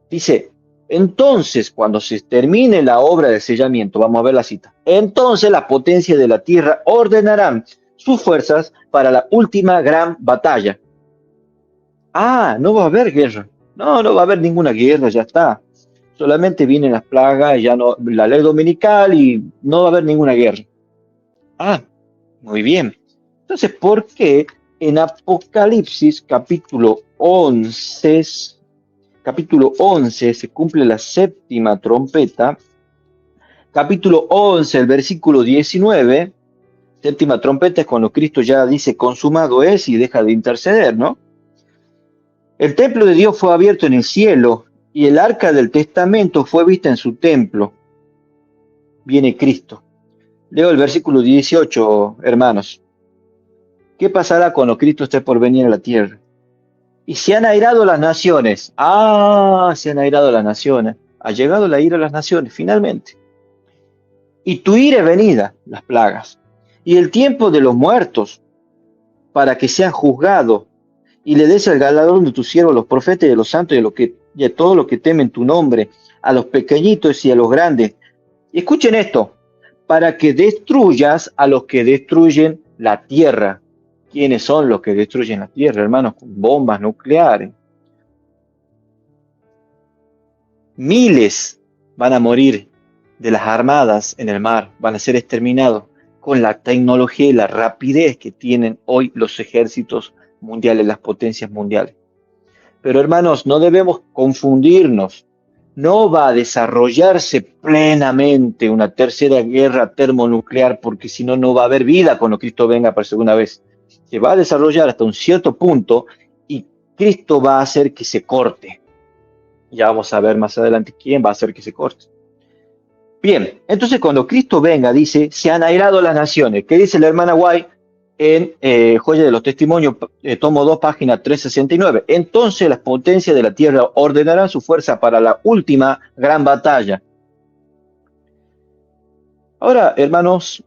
Dice, entonces cuando se termine la obra de sellamiento, vamos a ver la cita, entonces las potencias de la tierra ordenarán sus fuerzas para la última gran batalla. No va a haber guerra. No va a haber ninguna guerra, ya está. Solamente vienen las plagas, ya no, la ley dominical y no va a haber ninguna guerra. Muy bien. Entonces, ¿por qué en Apocalipsis capítulo 11, capítulo 11 se cumple la séptima trompeta. Capítulo 11, el versículo 19, séptima trompeta es cuando Cristo ya dice consumado es y deja de interceder, ¿no? El templo de Dios fue abierto en el cielo y el arca del testamento fue vista en su templo. Viene Cristo. Leo el versículo 18, hermanos. ¿Qué pasará cuando Cristo esté por venir a la tierra? Y se han airado las naciones. Se han airado las naciones. Ha llegado la ira a las naciones, finalmente. Y tu ira es venida, las plagas. Y el tiempo de los muertos, para que sean juzgados, y le des el galardón de tus siervos, los profetas y de los santos, y a todos los que temen tu nombre, a los pequeñitos y a los grandes. Y escuchen esto, para que destruyas a los que destruyen la tierra. ¿Quiénes son los que destruyen la tierra, hermanos? Con bombas nucleares. Miles van a morir de las armadas en el mar, van a ser exterminados con la tecnología y la rapidez que tienen hoy los ejércitos mundiales, las potencias mundiales. Pero hermanos, no debemos confundirnos. No va a desarrollarse plenamente una tercera guerra termonuclear, porque si no, no va a haber vida cuando Cristo venga por segunda vez. Se va a desarrollar hasta un cierto punto y Cristo va a hacer que se corte. Ya vamos a ver más adelante quién va a hacer que se corte. Bien, entonces cuando Cristo venga, dice, se han airado las naciones. ¿Qué dice la hermana White en Joya de los Testimonios, tomo 2, página 369? Entonces las potencias de la tierra ordenarán su fuerza para la última gran batalla. Ahora, hermanos,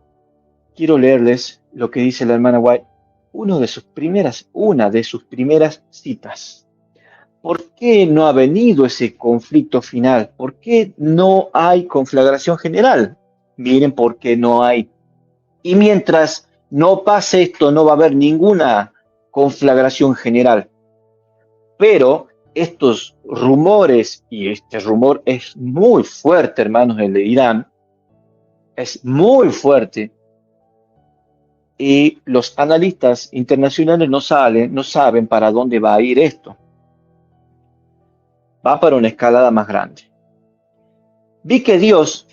quiero leerles lo que dice la hermana White, una de sus primeras citas. ¿Por qué no ha venido ese conflicto final? ¿Por qué no hay conflagración general? Miren por qué no hay. Y mientras no pase esto, no va a haber ninguna conflagración general. Pero estos rumores, y este rumor es muy fuerte, hermanos, el de Irán, es muy fuerte, y los analistas internacionales no saben para dónde va a ir esto. Va para una escalada más grande. Vi que Dios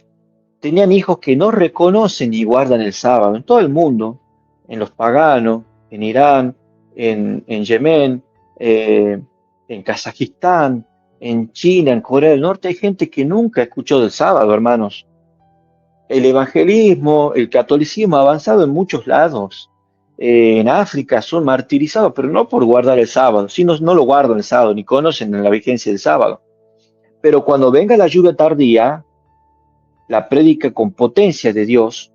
tenían hijos que no reconocen y guardan el sábado en todo el mundo, en los paganos, en Irán, en Yemen, en Kazajistán, en China, en Corea del Norte. Hay gente que nunca escuchó del sábado, hermanos. El evangelismo, el catolicismo ha avanzado en muchos lados. En África son martirizados, pero no por guardar el sábado, sino no lo guardan el sábado, ni conocen la vigencia del sábado. Pero cuando venga la lluvia tardía, la prédica con potencia de Dios,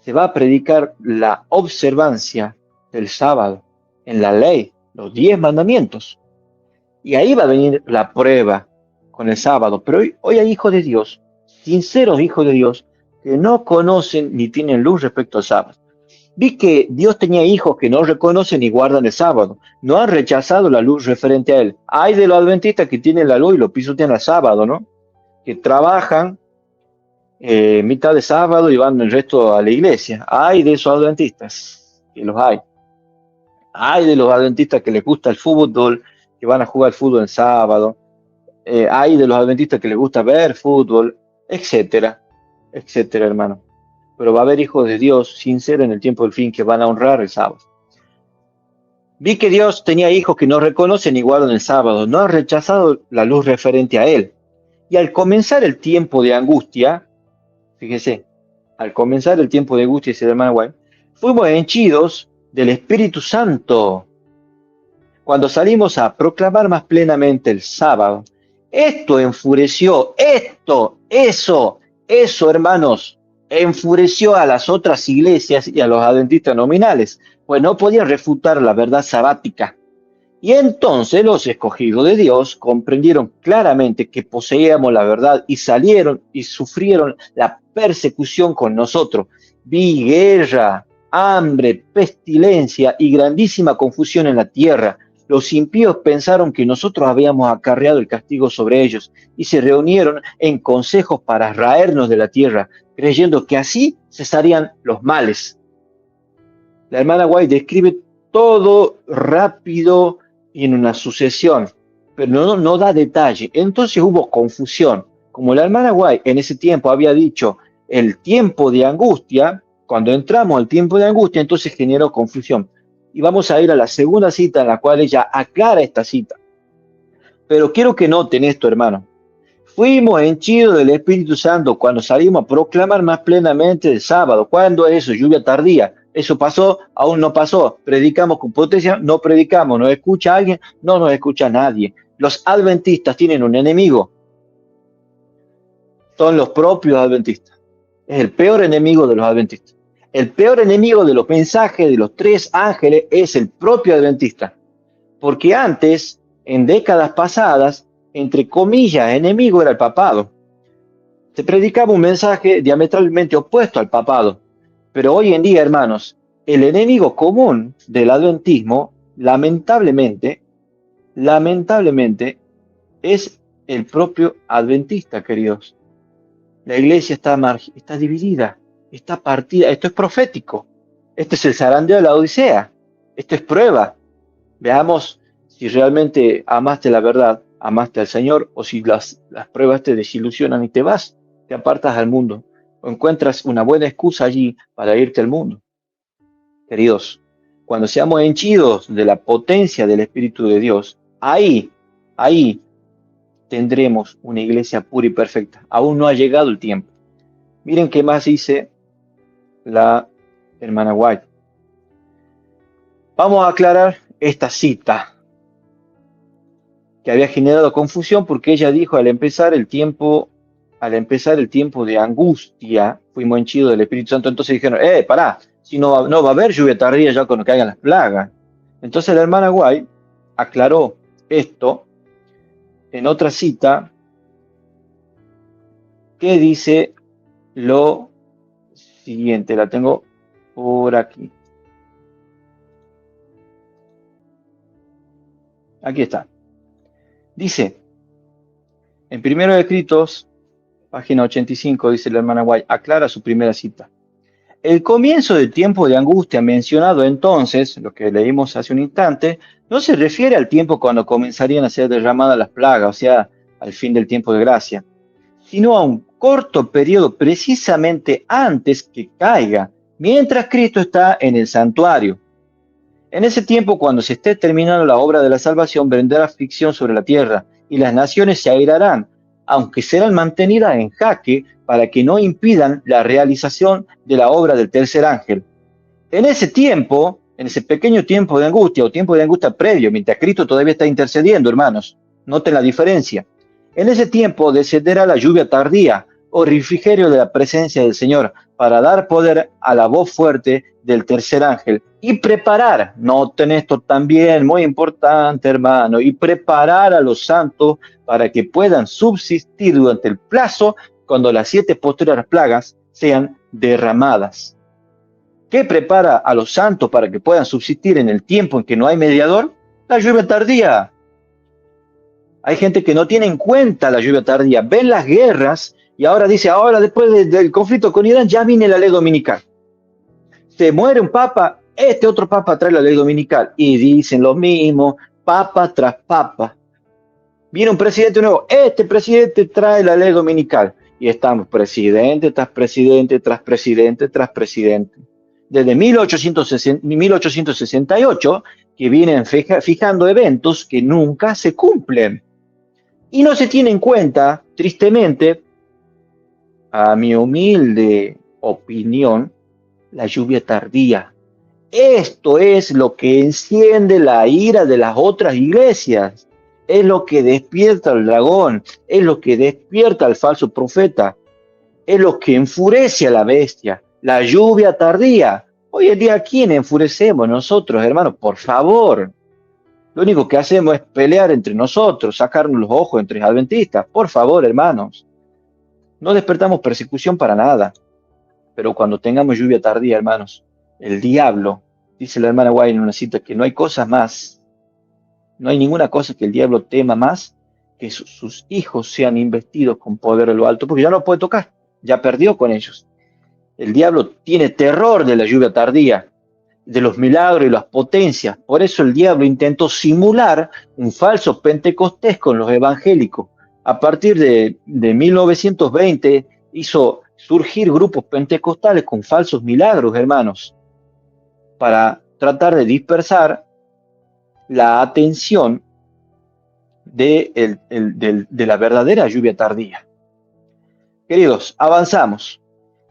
se va a predicar la observancia del sábado en la ley, los 10 mandamientos. Y ahí va a venir la prueba con el sábado. Pero hoy hay hijos de Dios, sinceros hijos de Dios, que no conocen ni tienen luz respecto al sábado. Vi que Dios tenía hijos que no reconocen ni guardan el sábado. No han rechazado la luz referente a él. Hay de los adventistas que tienen la luz y lo pisotean el sábado, ¿no? Que trabajan mitad de sábado y van el resto a la iglesia. Hay de esos adventistas, que los hay. Hay de los adventistas que les gusta el fútbol, que van a jugar fútbol el sábado. Hay de los adventistas que les gusta ver fútbol, etcétera, etcétera, hermano. Pero va a haber hijos de Dios sinceros en el tiempo del fin que van a honrar el sábado. Vi que Dios tenía hijos que no reconocen ni guardan el sábado, no han rechazado la luz referente a él. Y al comenzar el tiempo de angustia, fíjese, al comenzar el tiempo de angustia, dice el hermano White, fuimos henchidos del Espíritu Santo. Cuando salimos a proclamar más plenamente el sábado, esto enfureció, eso, hermanos, enfureció a las otras iglesias y a los adventistas nominales, pues no podían refutar la verdad sabática. Y entonces los escogidos de Dios comprendieron claramente que poseíamos la verdad y salieron y sufrieron la persecución con nosotros. Vi guerra, hambre, pestilencia y grandísima confusión en la tierra. Los impíos pensaron que nosotros habíamos acarreado el castigo sobre ellos y se reunieron en consejos para raernos de la tierra, creyendo que así cesarían los males. La hermana White describe todo rápido y en una sucesión. pero no da detalle. Entonces hubo confusión. Como la hermana White en ese tiempo había dicho el tiempo de angustia, cuando entramos al tiempo de angustia, entonces generó confusión. Y vamos a ir a la segunda cita en la cual ella aclara esta cita. Pero quiero que noten esto, hermano. Fuimos henchidos del Espíritu Santo cuando salimos a proclamar más plenamente el sábado. ¿Cuándo es eso? Lluvia tardía. ¿Eso pasó? Aún no pasó. ¿Predicamos con potencia? No predicamos. ¿Nos escucha alguien? No nos escucha nadie. Los adventistas tienen un enemigo. Son los propios adventistas. Es el peor enemigo de los adventistas. El peor enemigo de los mensajes de los tres ángeles es el propio adventista. Porque antes, en décadas pasadas, entre comillas, enemigo era el papado. Se predicaba un mensaje diametralmente opuesto al papado. Pero hoy en día, hermanos, el enemigo común del adventismo, lamentablemente, es el propio adventista, queridos. La iglesia está dividida, está partida. Esto es profético. Este es el zarandeo de la Odisea. Esto es prueba. Veamos si realmente amaste la verdad, amaste al Señor, o si las pruebas te desilusionan y te vas, te apartas al mundo, o encuentras una buena excusa allí para irte al mundo. Queridos, cuando seamos henchidos de la potencia del Espíritu de Dios, ahí tendremos una iglesia pura y perfecta. Aún no ha llegado el tiempo. Miren qué más dice la hermana White. Vamos a aclarar esta cita que había generado confusión porque ella dijo al empezar el tiempo de angustia, fuimos henchidos del Espíritu Santo. Entonces dijeron, pará, si no va a haber lluvia tardía ya cuando caigan las plagas. Entonces la hermana White aclaró esto en otra cita que dice lo siguiente, la tengo por aquí. Aquí está. Dice, en Primero de Escritos, página 85, dice la hermana White, aclara su primera cita. El comienzo del tiempo de angustia mencionado entonces, lo que leímos hace un instante, no se refiere al tiempo cuando comenzarían a ser derramadas las plagas, o sea, al fin del tiempo de gracia, sino a un corto periodo precisamente antes que caiga, mientras Cristo está en el santuario. En ese tiempo, cuando se esté terminando la obra de la salvación, vendrá aflicción sobre la tierra, y las naciones se airarán, aunque serán mantenidas en jaque para que no impidan la realización de la obra del tercer ángel. En ese tiempo, en ese pequeño tiempo de angustia o tiempo de angustia previo, mientras Cristo todavía está intercediendo, hermanos, noten la diferencia. En ese tiempo descenderá la lluvia tardía o refrigerio de la presencia del Señor para dar poder a la voz fuerte del tercer ángel y preparar, noten esto también, muy importante, hermano, y preparar a los santos para que puedan subsistir durante el plazo cuando las 7 posteriores plagas sean derramadas. ¿Qué prepara a los santos para que puedan subsistir en el tiempo en que no hay mediador? La lluvia tardía. Hay gente que no tiene en cuenta la lluvia tardía, ven las guerras y ahora dice, ahora después del conflicto con Irán ya viene la ley dominical. Se muere un papa, este otro papa trae la ley dominical y dicen lo mismo, papa tras papa. Viene un presidente nuevo, este presidente trae la ley dominical y estamos presidente tras presidente tras presidente tras presidente. Desde 1868 que vienen fijando eventos que nunca se cumplen. Y no se tiene en cuenta, tristemente, a mi humilde opinión, la lluvia tardía. Esto es lo que enciende la ira de las otras iglesias. Es lo que despierta al dragón. Es lo que despierta al falso profeta. Es lo que enfurece a la bestia. La lluvia tardía. Hoy en día, ¿a quién enfurecemos nosotros, hermanos? Por favor. Lo único que hacemos es pelear entre nosotros, sacarnos los ojos entre adventistas. Por favor, hermanos. No despertamos persecución para nada. Pero cuando tengamos lluvia tardía, hermanos, el diablo, dice la hermana White en una cita, que no hay cosas más, no hay ninguna cosa que el diablo tema más que sus hijos sean investidos con poder de lo alto, porque ya no puede tocar, ya perdió con ellos. El diablo tiene terror de la lluvia tardía. de los milagros y las potencias. Por eso el diablo intentó simular un falso Pentecostés con los evangélicos. A partir de 1920 hizo surgir grupos pentecostales con falsos milagros, hermanos, para tratar de dispersar la atención de la verdadera lluvia tardía. Queridos, avanzamos.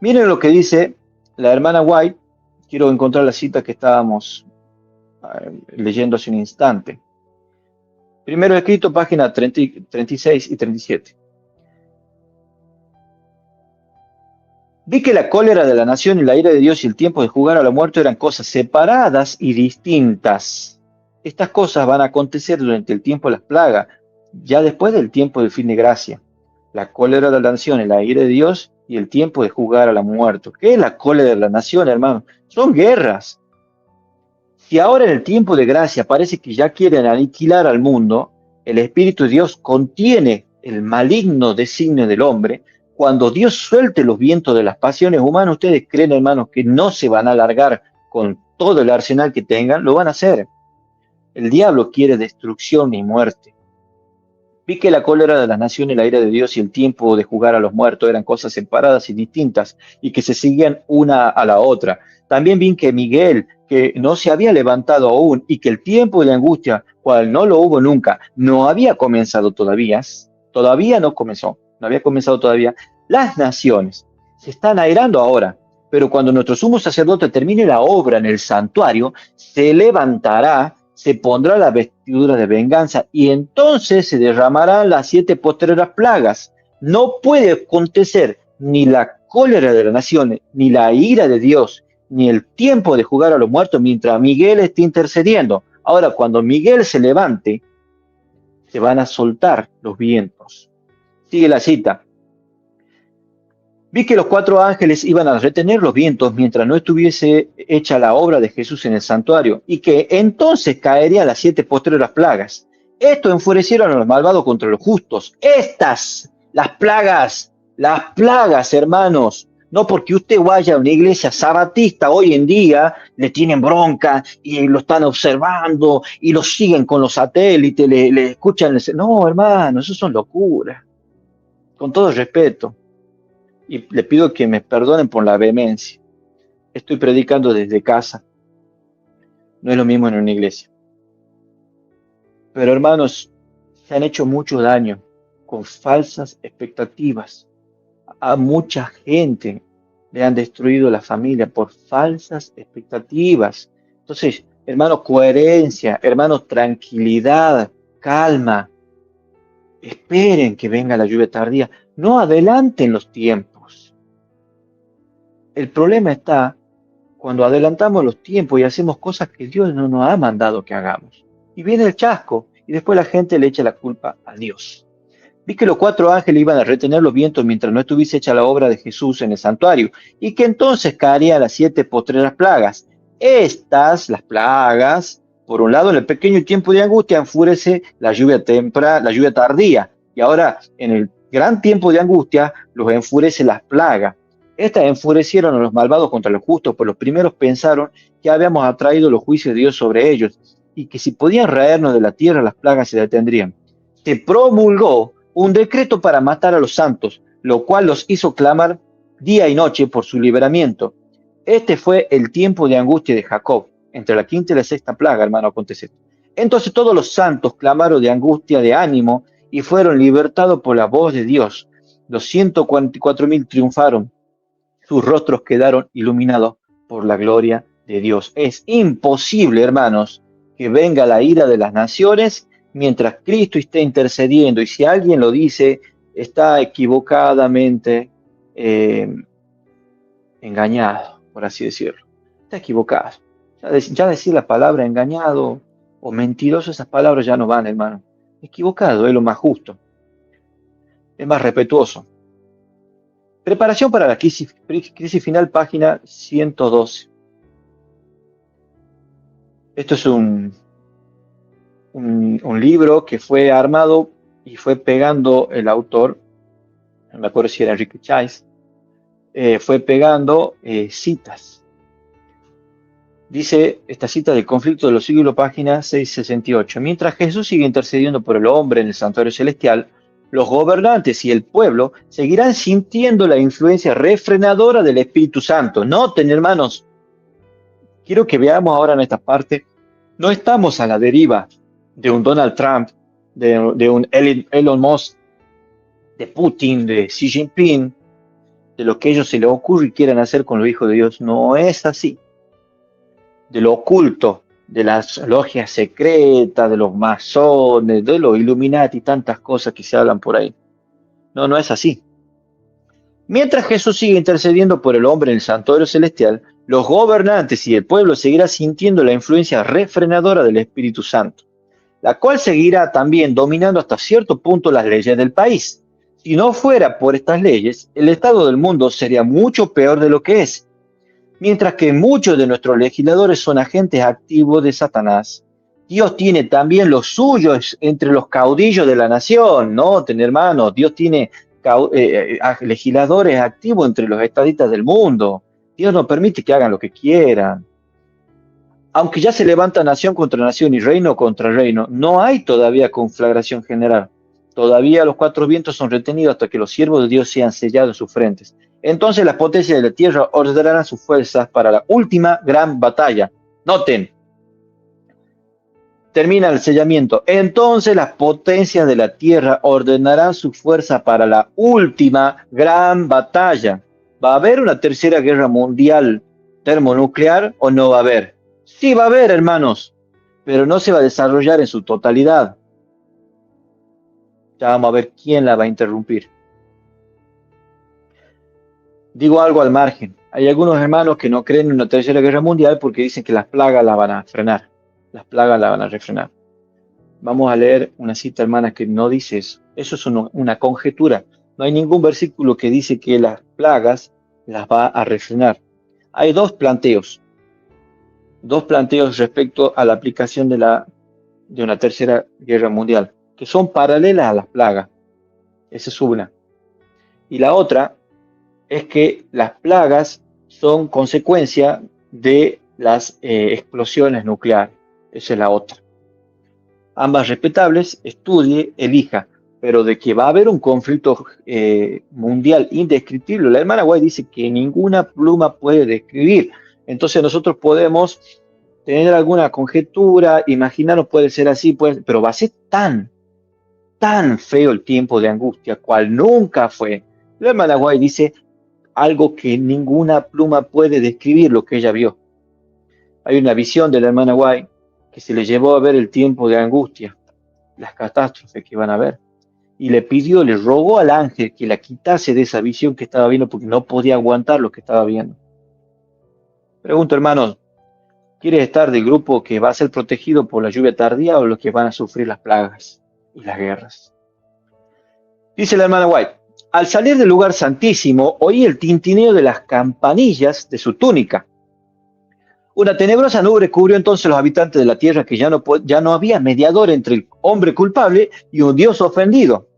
Miren lo que dice la hermana White. Quiero encontrar la cita que estábamos leyendo hace un instante. Primero escrito, página 36 y 37. Vi que la cólera de la nación y la ira de Dios y el tiempo de jugar a la muerte eran cosas separadas y distintas. Estas cosas van a acontecer durante el tiempo de las plagas, ya después del tiempo del fin de gracia. La cólera de la nación y la ira de Dios y el tiempo de jugar a la muerte. ¿Qué es la cólera de la nación, hermano? Son guerras. Si ahora en el tiempo de gracia parece que ya quieren aniquilar al mundo, el Espíritu de Dios contiene el maligno designio del hombre. Cuando Dios suelte los vientos de las pasiones humanas, ¿ustedes creen, hermanos, que no se van a alargar con todo el arsenal que tengan? Lo van a hacer. El diablo quiere destrucción y muerte. Vi que la cólera de las naciones, la ira de Dios y el tiempo de jugar a los muertos eran cosas separadas y distintas y que se seguían una a la otra. También vi que Miguel, que no se había levantado aún y que el tiempo de angustia, cual no lo hubo nunca, no había comenzado todavía, no había comenzado todavía. Las naciones se están airando ahora, pero cuando nuestro sumo sacerdote termine la obra en el santuario, se levantará, se pondrá la vestidura de venganza y entonces se derramarán las 7 postreras plagas. No puede acontecer ni la cólera de las naciones, ni la ira de Dios, ni el tiempo de jugar a los muertos mientras Miguel esté intercediendo. Ahora, cuando Miguel se levante, se van a soltar los vientos. Sigue la cita. Vi que los 4 ángeles iban a retener los vientos mientras no estuviese hecha la obra de Jesús en el santuario, y que entonces caerían las 7 postreras plagas. Esto enfurecieron a los malvados contra los justos. Las plagas, hermanos. No porque usted vaya a una iglesia sabatista hoy en día, le tienen bronca y lo están observando y lo siguen con los satélites, le escuchan. No, hermano, eso son locuras. Con todo respeto. Y le pido que me perdonen por la vehemencia. Estoy predicando desde casa. No es lo mismo en una iglesia. Pero hermanos, se han hecho mucho daño con falsas expectativas. A mucha gente le han destruido la familia por falsas expectativas. Entonces, hermanos, coherencia, hermanos, tranquilidad, calma. Esperen que venga la lluvia tardía. No adelanten los tiempos. El problema está cuando adelantamos los tiempos y hacemos cosas que Dios no nos ha mandado que hagamos. Y viene el chasco y después la gente le echa la culpa a Dios. Vi que los 4 ángeles iban a retener los vientos mientras no estuviese hecha la obra de Jesús en el santuario y que entonces caerían las 7 postreras plagas. Las plagas, por un lado, en el pequeño tiempo de angustia enfurece la lluvia tardía, y ahora en el gran tiempo de angustia los enfurece las plagas. Estas enfurecieron a los malvados contra los justos, pues los primeros pensaron que habíamos atraído los juicios de Dios sobre ellos y que si podían raernos de la tierra, las plagas se detendrían. Se promulgó un decreto para matar a los santos, lo cual los hizo clamar día y noche por su liberamiento. Este fue el tiempo de angustia de Jacob. Entre la 5ª y la 6ª plaga, hermano, acontece. Entonces todos los santos clamaron de angustia de ánimo y fueron libertados por la voz de Dios. Los 144,000 triunfaron. Sus rostros quedaron iluminados por la gloria de Dios. Es imposible, hermanos, que venga la ira de las naciones mientras Cristo esté intercediendo. Y si alguien lo dice, está equivocadamente engañado, por así decirlo. Está equivocado. Ya decir la palabra engañado o mentiroso, esas palabras ya no van, hermano. Equivocado es lo más justo. Es más respetuoso. Preparación para la crisis final, página 112. Esto es un libro que fue armado y fue pegando el autor, no me acuerdo si era Enrique Chais, fue pegando citas. Dice esta cita del conflicto de los siglos, página 668. Mientras Jesús sigue intercediendo por el hombre en el santuario celestial, los gobernantes y el pueblo seguirán sintiendo la influencia refrenadora del Espíritu Santo. Noten, hermanos, quiero que veamos ahora en esta parte, no estamos a la deriva de un Donald Trump, de un Elon Musk, de Putin, de Xi Jinping, de lo que a ellos se les ocurre y quieran hacer con los hijos de Dios. No es así. De lo oculto, de las logias secretas, de los masones, de los Illuminati, tantas cosas que se hablan por ahí. No, no es así. Mientras Jesús sigue intercediendo por el hombre en el santuario celestial, los gobernantes y el pueblo seguirán sintiendo la influencia refrenadora del Espíritu Santo, la cual seguirá también dominando hasta cierto punto las leyes del país. Si no fuera por estas leyes, el estado del mundo sería mucho peor de lo que es. Mientras que muchos de nuestros legisladores son agentes activos de Satanás, Dios tiene también los suyos entre los caudillos de la nación, ¿no? Hermanos, Dios tiene legisladores activos entre los estadistas del mundo. Dios no permite que hagan lo que quieran. Aunque ya se levanta nación contra nación y reino contra reino, no hay todavía conflagración general. Todavía los cuatro vientos son retenidos hasta que los siervos de Dios sean sellados en sus frentes. Entonces las potencias de la tierra ordenarán sus fuerzas para la última gran batalla. Noten, termina el sellamiento. Entonces las potencias de la tierra ordenarán sus fuerzas para la última gran batalla. ¿Va a haber una tercera guerra mundial termonuclear o no va a haber? Sí va a haber, hermanos, pero no se va a desarrollar en su totalidad. Ya vamos a ver quién la va a interrumpir. Digo algo al margen. Hay algunos hermanos que no creen en una tercera guerra mundial porque dicen que las plagas la van a frenar. Las plagas la van a refrenar. Vamos a leer una cita, hermanas, que no dice eso. Eso es una conjetura. No hay ningún versículo que dice que las plagas las va a refrenar. Hay dos planteos respecto a la aplicación de una tercera guerra mundial, que son paralelas a las plagas. Esa es una. Y la otra es que las plagas son consecuencia de las explosiones nucleares. Esa es la otra. Ambas respetables, estudie, elija, pero de que va a haber un conflicto mundial indescriptible, la hermana White dice que ninguna pluma puede describir. Entonces nosotros podemos tener alguna conjetura, imaginarnos puede ser así, pero va a ser tan feo el tiempo de angustia, cual nunca fue. La hermana White dice algo que ninguna pluma puede describir lo que ella vio. Hay una visión de la hermana White que se le llevó a ver el tiempo de angustia, las catástrofes que van a haber. Y le rogó al ángel que la quitase de esa visión que estaba viendo porque no podía aguantar lo que estaba viendo. Pregunto, hermanos, ¿quieres estar del grupo que va a ser protegido por la lluvia tardía o los que van a sufrir las plagas y las guerras? Dice la hermana White, al salir del lugar santísimo, oí el tintineo de las campanillas de su túnica. Una tenebrosa nube cubrió entonces a los habitantes de la tierra, que ya no había mediador entre el hombre culpable y un Dios ofendido.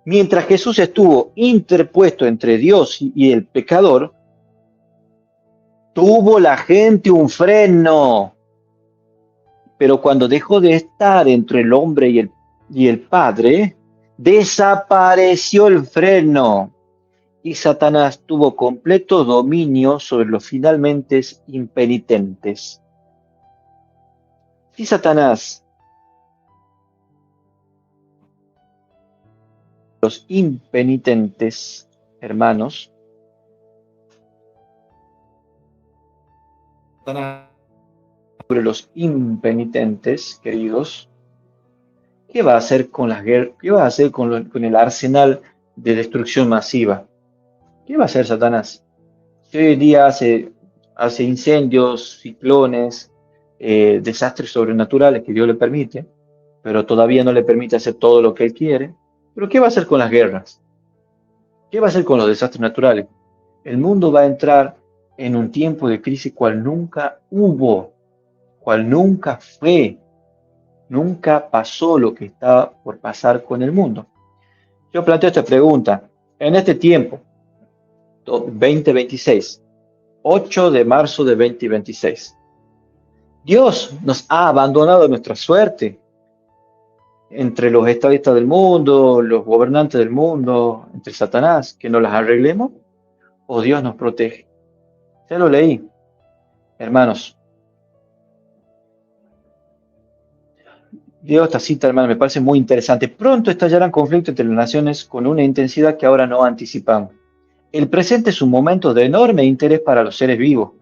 Mientras Jesús estuvo interpuesto entre Dios y el pecador, tuvo la gente un freno. Pero cuando dejó de estar entre el hombre y el Padre, desapareció el freno. Y Satanás tuvo completo dominio sobre los finalmente impenitentes. Si Satanás, los impenitentes, hermanos, sobre los impenitentes, queridos, ¿qué va a hacer con las guerras? ¿Qué va a hacer con el arsenal de destrucción masiva? ¿Qué va a hacer Satanás? Si hoy en día hace incendios, ciclones, desastres sobrenaturales que Dios le permite, pero todavía no le permite hacer todo lo que él quiere, ¿pero qué va a hacer con las guerras? ¿Qué va a hacer con los desastres naturales? El mundo va a entrar en un tiempo de crisis cual nunca hubo, cual nunca fue, nunca pasó lo que está por pasar con el mundo. Yo planteo esta pregunta. En este tiempo, 2026, 8 de marzo de 2026, Dios nos ha abandonado a nuestra suerte entre los estadistas del mundo, los gobernantes del mundo, entre Satanás, que no las arreglemos, o Dios nos protege. Ya lo leí, hermanos. Dios, esta cita, hermano, me parece muy interesante. Pronto estallarán conflictos entre las naciones con una intensidad que ahora no anticipamos. El presente es un momento de enorme interés para los seres vivos.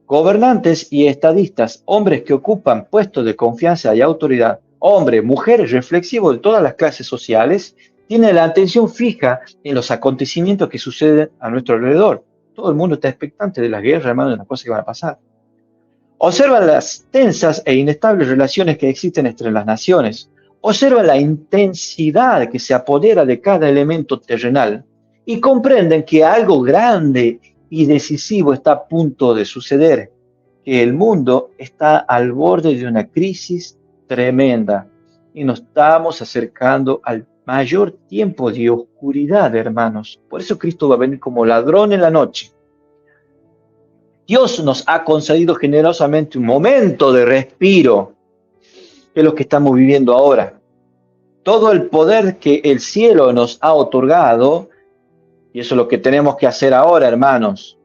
Gobernantes y estadistas, hombres que ocupan puestos de confianza y autoridad, hombres, mujeres reflexivos de todas las clases sociales, tienen la atención fija en los acontecimientos que suceden a nuestro alrededor. Todo el mundo está expectante de las guerras, hermano, de las cosas que van a pasar. Observan las tensas e inestables relaciones que existen entre las naciones. Observan la intensidad que se apodera de cada elemento terrenal y comprenden que algo grande y decisivo está a punto de suceder, que el mundo está al borde de una crisis tremenda y nos estamos acercando al mayor tiempo de oscuridad, hermanos. Por eso Cristo va a venir como ladrón en la noche. Dios nos ha concedido generosamente un momento de respiro, que es lo que estamos viviendo ahora. Todo el poder que el cielo nos ha otorgado, y eso es lo que tenemos que hacer ahora, hermanos.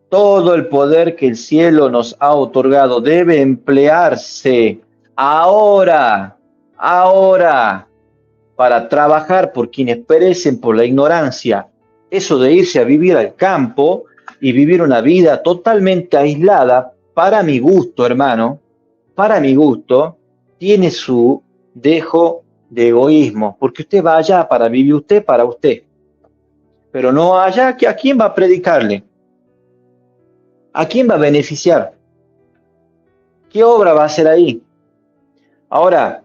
Todo el poder que el cielo nos ha otorgado debe emplearse ahora, para trabajar por quienes perecen por la ignorancia. Eso de irse a vivir al campo y vivir una vida totalmente aislada, para mi gusto, hermano, para mi gusto, tiene su dejo de egoísmo, porque usted va allá para vivir usted para usted, pero no allá, ¿a quién va a predicarle? ¿A quién va a beneficiar? ¿Qué obra va a hacer ahí? Ahora,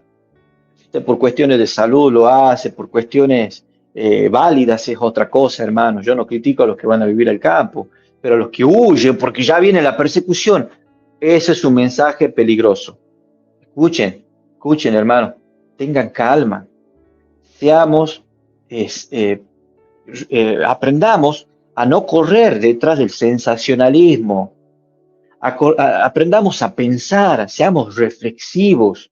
usted por cuestiones de salud lo hace, por cuestiones válidas es otra cosa, hermano. Yo no critico a los que van a vivir al campo, pero a los que huyen porque ya viene la persecución, ese es un mensaje peligroso. Escuchen, hermano, tengan calma, seamos, aprendamos a no correr detrás del sensacionalismo, aprendamos a pensar, seamos reflexivos.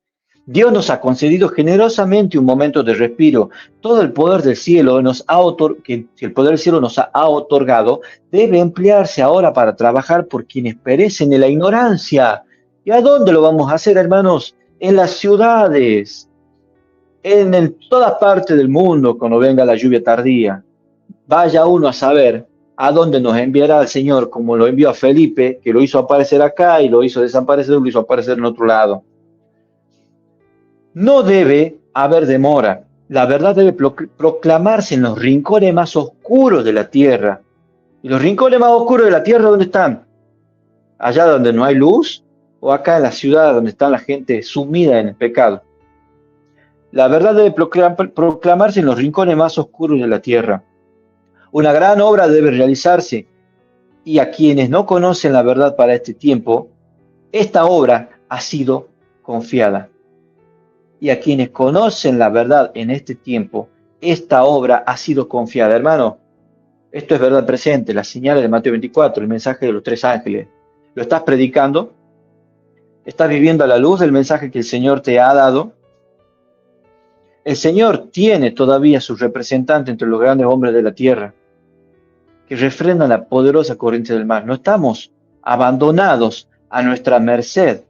Dios nos ha concedido generosamente un momento de respiro. Todo el poder del cielo que el poder del cielo nos ha otorgado debe emplearse ahora para trabajar por quienes perecen en la ignorancia. ¿Y a dónde lo vamos a hacer, hermanos? En las ciudades, en todas partes del mundo, cuando venga la lluvia tardía. Vaya uno a saber a dónde nos enviará el Señor, como lo envió a Felipe, que lo hizo aparecer acá y lo hizo desaparecer, lo hizo aparecer en otro lado. No debe haber demora. La verdad debe proclamarse en los rincones más oscuros de la tierra. ¿Y los rincones más oscuros de la tierra dónde están? ¿Allá donde no hay luz? ¿O acá en la ciudad donde está la gente sumida en el pecado? La verdad debe proclamarse en los rincones más oscuros de la tierra. Una gran obra debe realizarse, y a quienes no conocen la verdad para este tiempo, esta obra ha sido confiada. Y a quienes conocen la verdad en este tiempo, esta obra ha sido confiada. Hermano, esto es verdad presente, las señales de Mateo 24, el mensaje de los 3 ángeles. ¿Lo estás predicando? ¿Estás viviendo a la luz del mensaje que el Señor te ha dado? El Señor tiene todavía sus representantes entre los grandes hombres de la tierra, que refrendan la poderosa corriente del mar. No estamos abandonados a nuestra merced.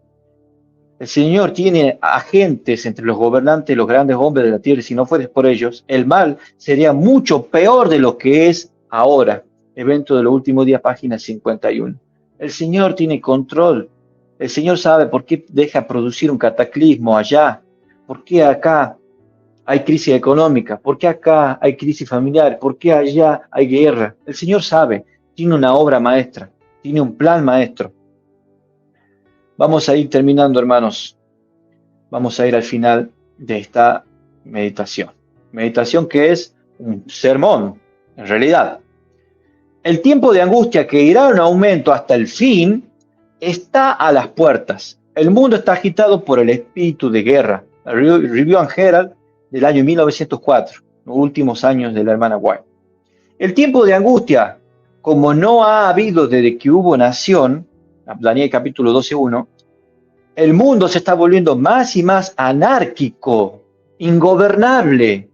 El Señor tiene agentes entre los gobernantes y los grandes hombres de la tierra, y si no fueres por ellos, el mal sería mucho peor de lo que es ahora. Evento de los últimos días, página 51. El Señor tiene control. El Señor sabe por qué deja producir un cataclismo allá, por qué acá hay crisis económica, por qué acá hay crisis familiar, por qué allá hay guerra. El Señor sabe, tiene una obra maestra, tiene un plan maestro. Vamos a ir terminando, hermanos. Vamos a ir al final de esta meditación. Meditación que es un sermón, en realidad. El tiempo de angustia que irá en aumento hasta el fin está a las puertas. El mundo está agitado por el espíritu de guerra. Review and Herald del año 1904, los últimos años de la hermana White. El tiempo de angustia, como no ha habido desde que hubo nación, Daniel capítulo 12:1, El mundo se está volviendo más y más anárquico, ingobernable,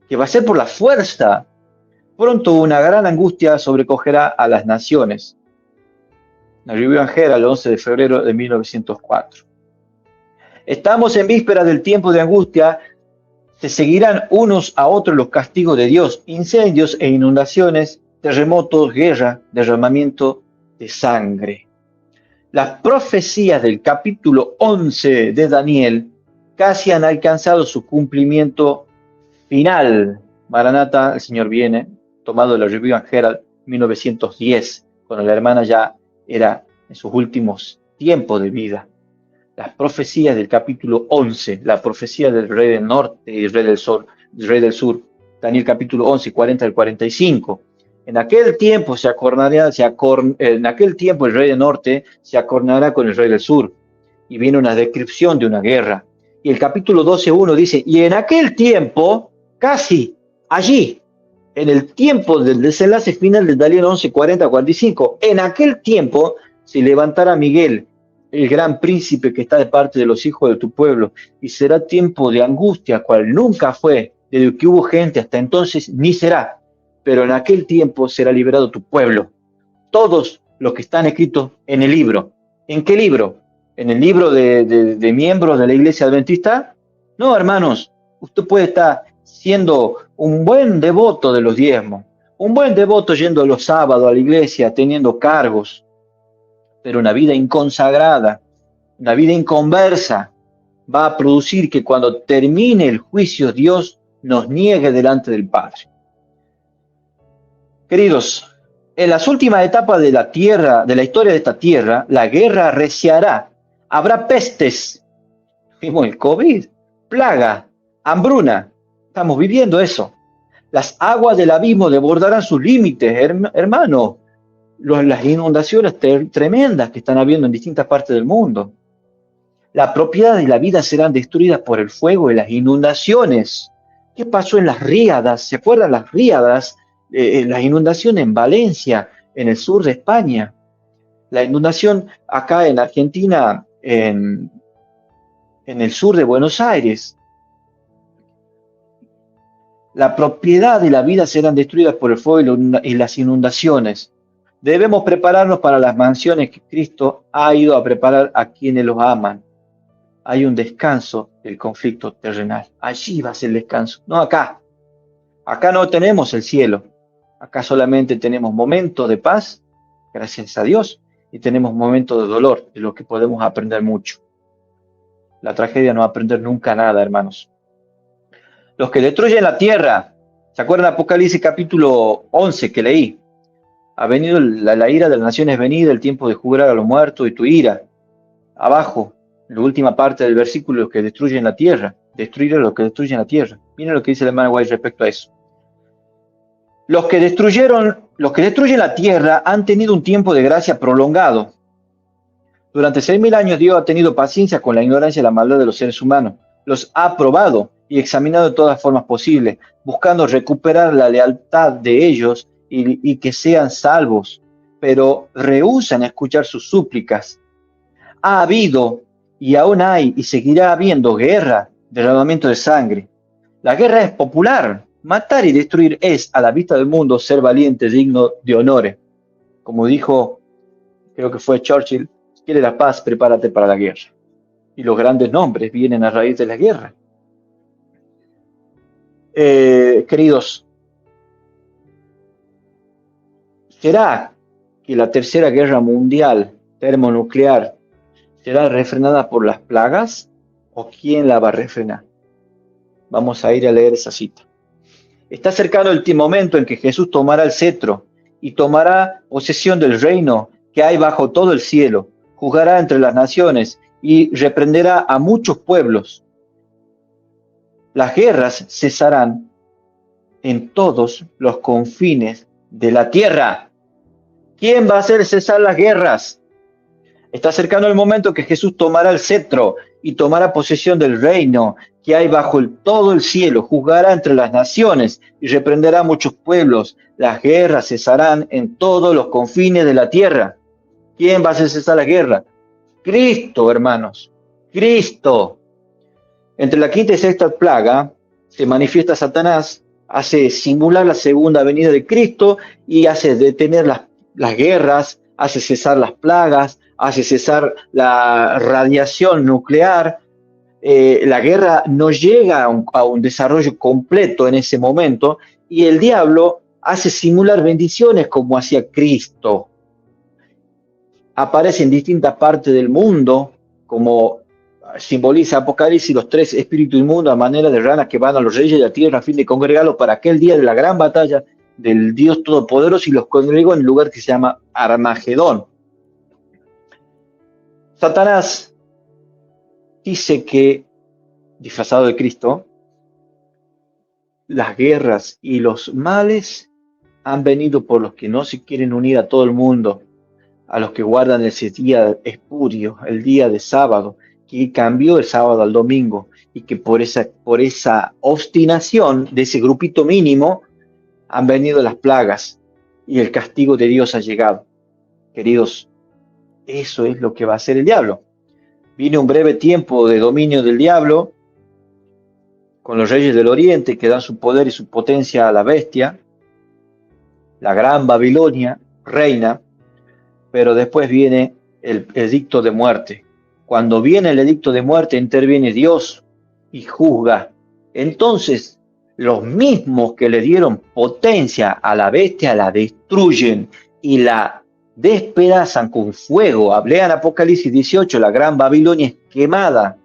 que va a ser por la fuerza. Pronto una gran angustia sobrecogerá a las naciones. La Review and Herald, el 11 de febrero de 1904. Estamos en vísperas del tiempo de angustia. Se seguirán unos a otros los castigos de Dios, incendios e inundaciones, terremotos, guerra, derramamiento de sangre. Las profecías del capítulo 11 de Daniel casi han alcanzado su cumplimiento final. Maranatha, el Señor viene, tomado de la Review and Herald 1910, cuando la hermana ya era en sus últimos tiempos de vida. Las profecías del capítulo 11, la profecía del rey del norte y rey del sur, Daniel capítulo 11, 40 al 45. En aquel tiempo en aquel tiempo el rey del norte se acornará con el rey del sur. Y viene una descripción de una guerra. Y el capítulo 12:1 dice, y en aquel tiempo, casi allí, en el tiempo del desenlace final de Daniel 11, 40 al 45, en aquel tiempo se levantará Miguel, el gran príncipe que está de parte de los hijos de tu pueblo, y será tiempo de angustia, cual nunca fue, desde que hubo gente hasta entonces, ni será. Pero en aquel tiempo será liberado tu pueblo. Todos los que están escritos en el libro. ¿En qué libro? ¿En el libro de miembros de la iglesia adventista? No, hermanos. Usted puede estar siendo un buen devoto de los diezmos, un buen devoto yendo los sábados a la iglesia, teniendo cargos, pero una vida inconsagrada, una vida inconversa, va a producir que cuando termine el juicio Dios nos niegue delante del Padre. Queridos, en las últimas etapas de la tierra, de la historia de esta tierra, la guerra arreciará, habrá pestes, vimos el COVID, plaga, hambruna, estamos viviendo eso. Las aguas del abismo desbordarán sus límites, hermano. Las inundaciones tremendas que están habiendo en distintas partes del mundo. La propiedad y la vida serán destruidas por el fuego y las inundaciones. ¿Qué pasó en las ríadas? ¿Se acuerdan las ríadas? Las inundaciones en Valencia, en el sur de España. La inundación acá en Argentina, en el sur de Buenos Aires. La propiedad y la vida serán destruidas por el fuego y las inundaciones. Debemos prepararnos para las mansiones que Cristo ha ido a preparar a quienes los aman. Hay un descanso del conflicto terrenal. Allí va a ser el descanso, no acá. Acá no tenemos el cielo. Acá solamente tenemos momentos de paz, gracias a Dios, y tenemos momentos de dolor, de lo que podemos aprender mucho. La tragedia no va a aprender nunca nada, hermanos. Los que destruyen la tierra, ¿se acuerdan Apocalipsis capítulo 11 que leí? Ha venido la ira de las naciones, venida el tiempo de jurar a los muertos y tu ira. Abajo, en la última parte del versículo, los que destruyen la tierra, destruir a los que destruyen la tierra. Miren lo que dice el hermano White respecto a eso. Los que destruyen la tierra han tenido un tiempo de gracia prolongado. Durante 6.000 años Dios ha tenido paciencia con la ignorancia y la maldad de los seres humanos. Los ha probado y examinado de todas formas posibles, buscando recuperar la lealtad de ellos y que sean salvos, pero rehúsan escuchar sus súplicas. Ha habido y aún hay y seguirá habiendo guerra, derramamiento de sangre. La guerra es popular. Matar y destruir es, a la vista del mundo, ser valiente, digno de honores. Como dijo, creo que fue Churchill, si quieres la paz, prepárate para la guerra. Y los grandes nombres vienen a raíz de la guerra. Queridos, ¿será que la tercera guerra mundial termonuclear será refrenada por las plagas? ¿O quién la va a refrenar? Vamos a ir a leer esa cita. Está cercano el momento en que Jesús tomará el cetro y tomará posesión del reino que hay bajo todo el cielo, juzgará entre las naciones y reprenderá a muchos pueblos. Las guerras cesarán en todos los confines de la tierra. ¿Quién va a hacer cesar las guerras? Está cercano el momento que Jesús tomará el cetro y tomará posesión del reino que hay bajo todo el cielo, juzgará entre las naciones y reprenderá a muchos pueblos. Las guerras cesarán en todos los confines de la tierra. ¿Quién va a hacer cesar la guerra? Cristo, hermanos. Cristo. Entre la quinta y sexta plaga se manifiesta Satanás, hace simular la segunda venida de Cristo y hace detener las guerras, hace cesar las plagas, hace cesar la radiación nuclear. La guerra no llega a un desarrollo completo en ese momento y el diablo hace simular bendiciones como hacía Cristo. Aparece en distintas partes del mundo, como simboliza Apocalipsis, los tres espíritus inmundos a manera de ranas que van a los reyes de la tierra a fin de congregarlos para aquel día de la gran batalla del Dios Todopoderoso, y los congregó en un lugar que se llama Armagedón. Satanás dice que, disfrazado de Cristo, las guerras y los males han venido por los que no se quieren unir a todo el mundo, a los que guardan ese día espurio, el día de sábado, que cambió el sábado al domingo, y que por esa obstinación de ese grupito mínimo han venido las plagas y el castigo de Dios ha llegado. Queridos, eso es lo que va a hacer el diablo. Viene un breve tiempo de dominio del diablo con los reyes del oriente que dan su poder y su potencia a la bestia, la gran Babilonia reina, pero después viene el edicto de muerte. Cuando viene el edicto de muerte, interviene Dios y juzga. Entonces, los mismos que le dieron potencia a la bestia la destruyen y la despedazan con fuego. Lean Apocalipsis 18, la gran Babilonia es quemada,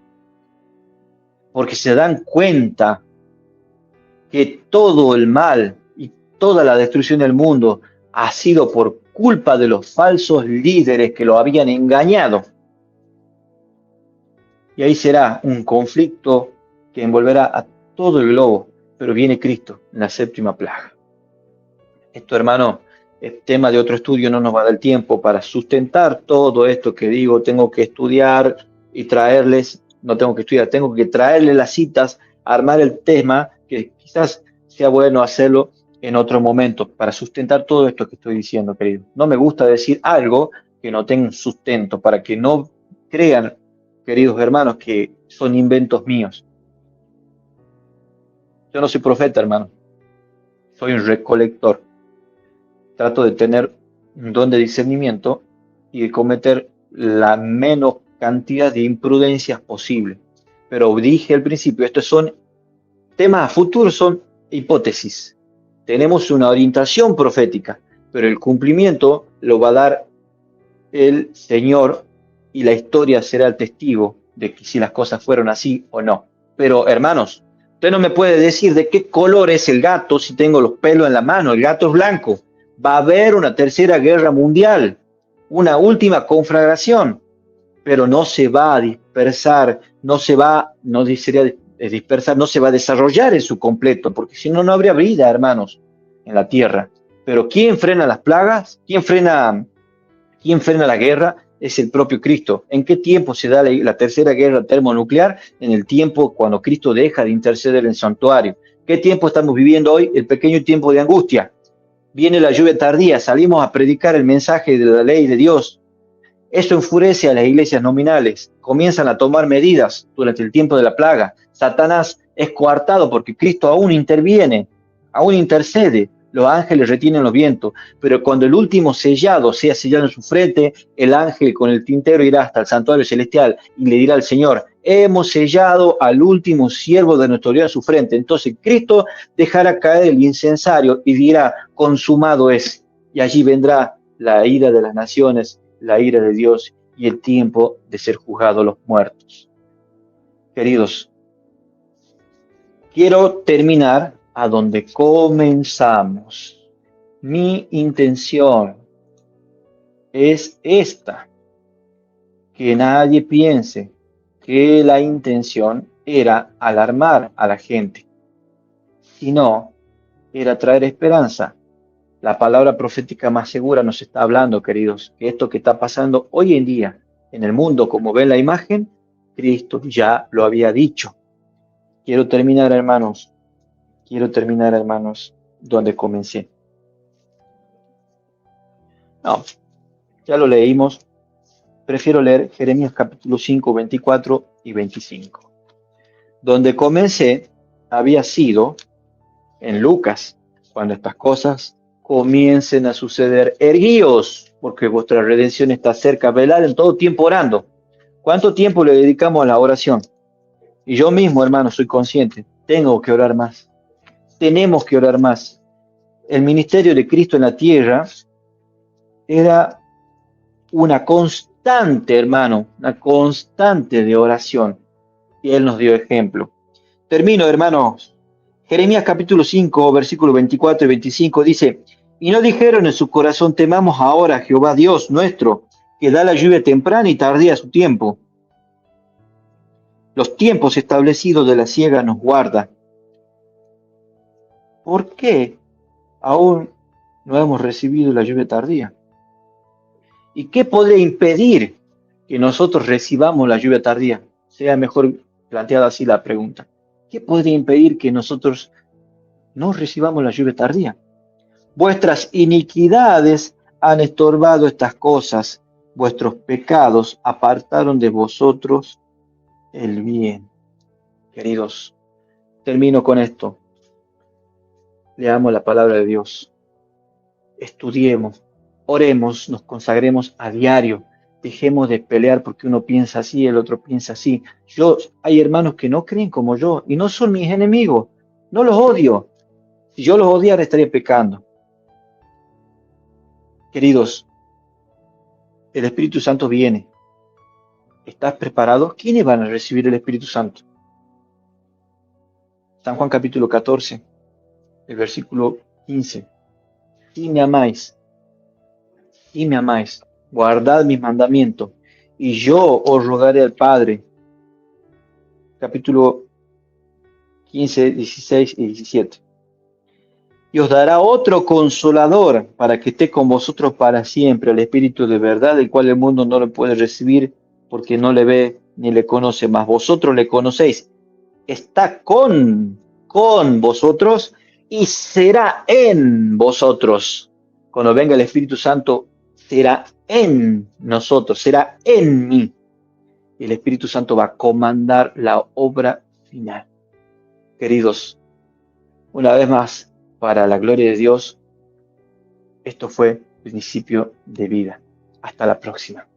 porque se dan cuenta que todo el mal y toda la destrucción del mundo ha sido por culpa de los falsos líderes que lo habían engañado. Y ahí será un conflicto que envolverá a todo el globo, pero viene Cristo en la séptima plaga. Esto, hermano, es tema de otro estudio, no nos va a dar tiempo para sustentar todo esto que digo. Tengo que estudiar y traerles, no tengo que estudiar, tengo que traerles las citas, armar el tema, que quizás sea bueno hacerlo en otro momento, para sustentar todo esto que estoy diciendo, querido. No me gusta decir algo que no tenga un sustento, para que no crean, queridos hermanos, que son inventos míos. Yo no soy profeta, hermano. Soy un recolector. Trato de tener un don de discernimiento y de cometer la menos cantidad de imprudencias posible. Pero dije al principio, estos son temas a futuro, son hipótesis. Tenemos una orientación profética, pero el cumplimiento lo va a dar el Señor y la historia será el testigo de que si las cosas fueron así o no. Pero, hermanos, usted no me puede decir de qué color es el gato si tengo los pelos en la mano. El gato es blanco. Va a haber una tercera guerra mundial, una última conflagración, pero no se va a dispersar, no se va a desarrollar en su completo, porque si no, no habría vida, hermanos, en la tierra. Pero ¿quién frena las plagas? ¿Quién frena la guerra? Es el propio Cristo. ¿En qué tiempo se da la tercera guerra termonuclear? En el tiempo cuando Cristo deja de interceder en el santuario. ¿Qué tiempo estamos viviendo hoy? El pequeño tiempo de angustia. Viene la lluvia tardía, salimos a predicar el mensaje de la ley de Dios. Esto enfurece a las iglesias nominales. Comienzan a tomar medidas durante el tiempo de la plaga. Satanás es coartado porque Cristo aún interviene, aún intercede. Los ángeles retienen los vientos, pero cuando el último sellado sea sellado en su frente, el ángel con el tintero irá hasta el santuario celestial y le dirá al Señor: hemos sellado al último siervo de nuestro Dios en su frente. Entonces Cristo dejará caer el incensario y dirá: consumado es. Y allí vendrá la ira de las naciones, la ira de Dios y el tiempo de ser juzgados los muertos. Queridos, quiero terminar a donde comenzamos. Mi intención es esta: que nadie piense que la intención era alarmar a la gente, sino era traer esperanza. La palabra profética más segura nos está hablando, queridos, que esto que está pasando hoy en día en el mundo, como ven la imagen, Cristo ya lo había dicho. Quiero terminar, hermanos, donde comencé. No, ya lo leímos. prefiero leer Jeremías capítulo 5, 24 y 25. Donde comencé había sido en Lucas, cuando estas cosas comiencen a suceder. Erguíos, porque vuestra redención está cerca. Velad en todo tiempo orando. ¿Cuánto tiempo le dedicamos a la oración? Y yo mismo, hermano, soy consciente. Tengo que orar más. Tenemos que orar más. El ministerio de Cristo en la tierra era una constante, hermano, una constante de oración. Y Él nos dio ejemplo. Termino, hermanos. Jeremías capítulo 5, versículo 24 y 25 dice, y no dijeron en su corazón, temamos ahora a Jehová Dios nuestro, que da la lluvia temprana y tardía a su tiempo. Los tiempos establecidos de la siega nos guarda. ¿Por qué aún no hemos recibido la lluvia tardía? ¿Y qué podría impedir que nosotros recibamos la lluvia tardía? Sea mejor planteada así la pregunta. ¿Qué podría impedir que nosotros no recibamos la lluvia tardía? Vuestras iniquidades han estorbado estas cosas, vuestros pecados apartaron de vosotros el bien. Queridos, termino con esto. Leamos la palabra de Dios. Estudiemos, oremos, nos consagremos a diario. Dejemos de pelear porque uno piensa así, el otro piensa así. Hay hermanos que no creen como yo y no son mis enemigos. No los odio. Si yo los odiara estaría pecando. Queridos, el Espíritu Santo viene. ¿Estás preparado? ¿Quiénes van a recibir el Espíritu Santo? San Juan capítulo 14, el versículo 15. Si me amáis, guardad mis mandamientos, y yo os rogaré al Padre. Capítulo 15, 16 y 17. Y os dará otro consolador para que esté con vosotros para siempre, el Espíritu de verdad, el cual el mundo no lo puede recibir porque no le ve ni le conoce, mas vosotros le conocéis. Está con vosotros y será en vosotros. Cuando venga el Espíritu Santo, será en nosotros, será en mí. Y el Espíritu Santo va a comandar la obra final. Queridos, una vez más, para la gloria de Dios, esto fue Principio de Vida. Hasta la próxima.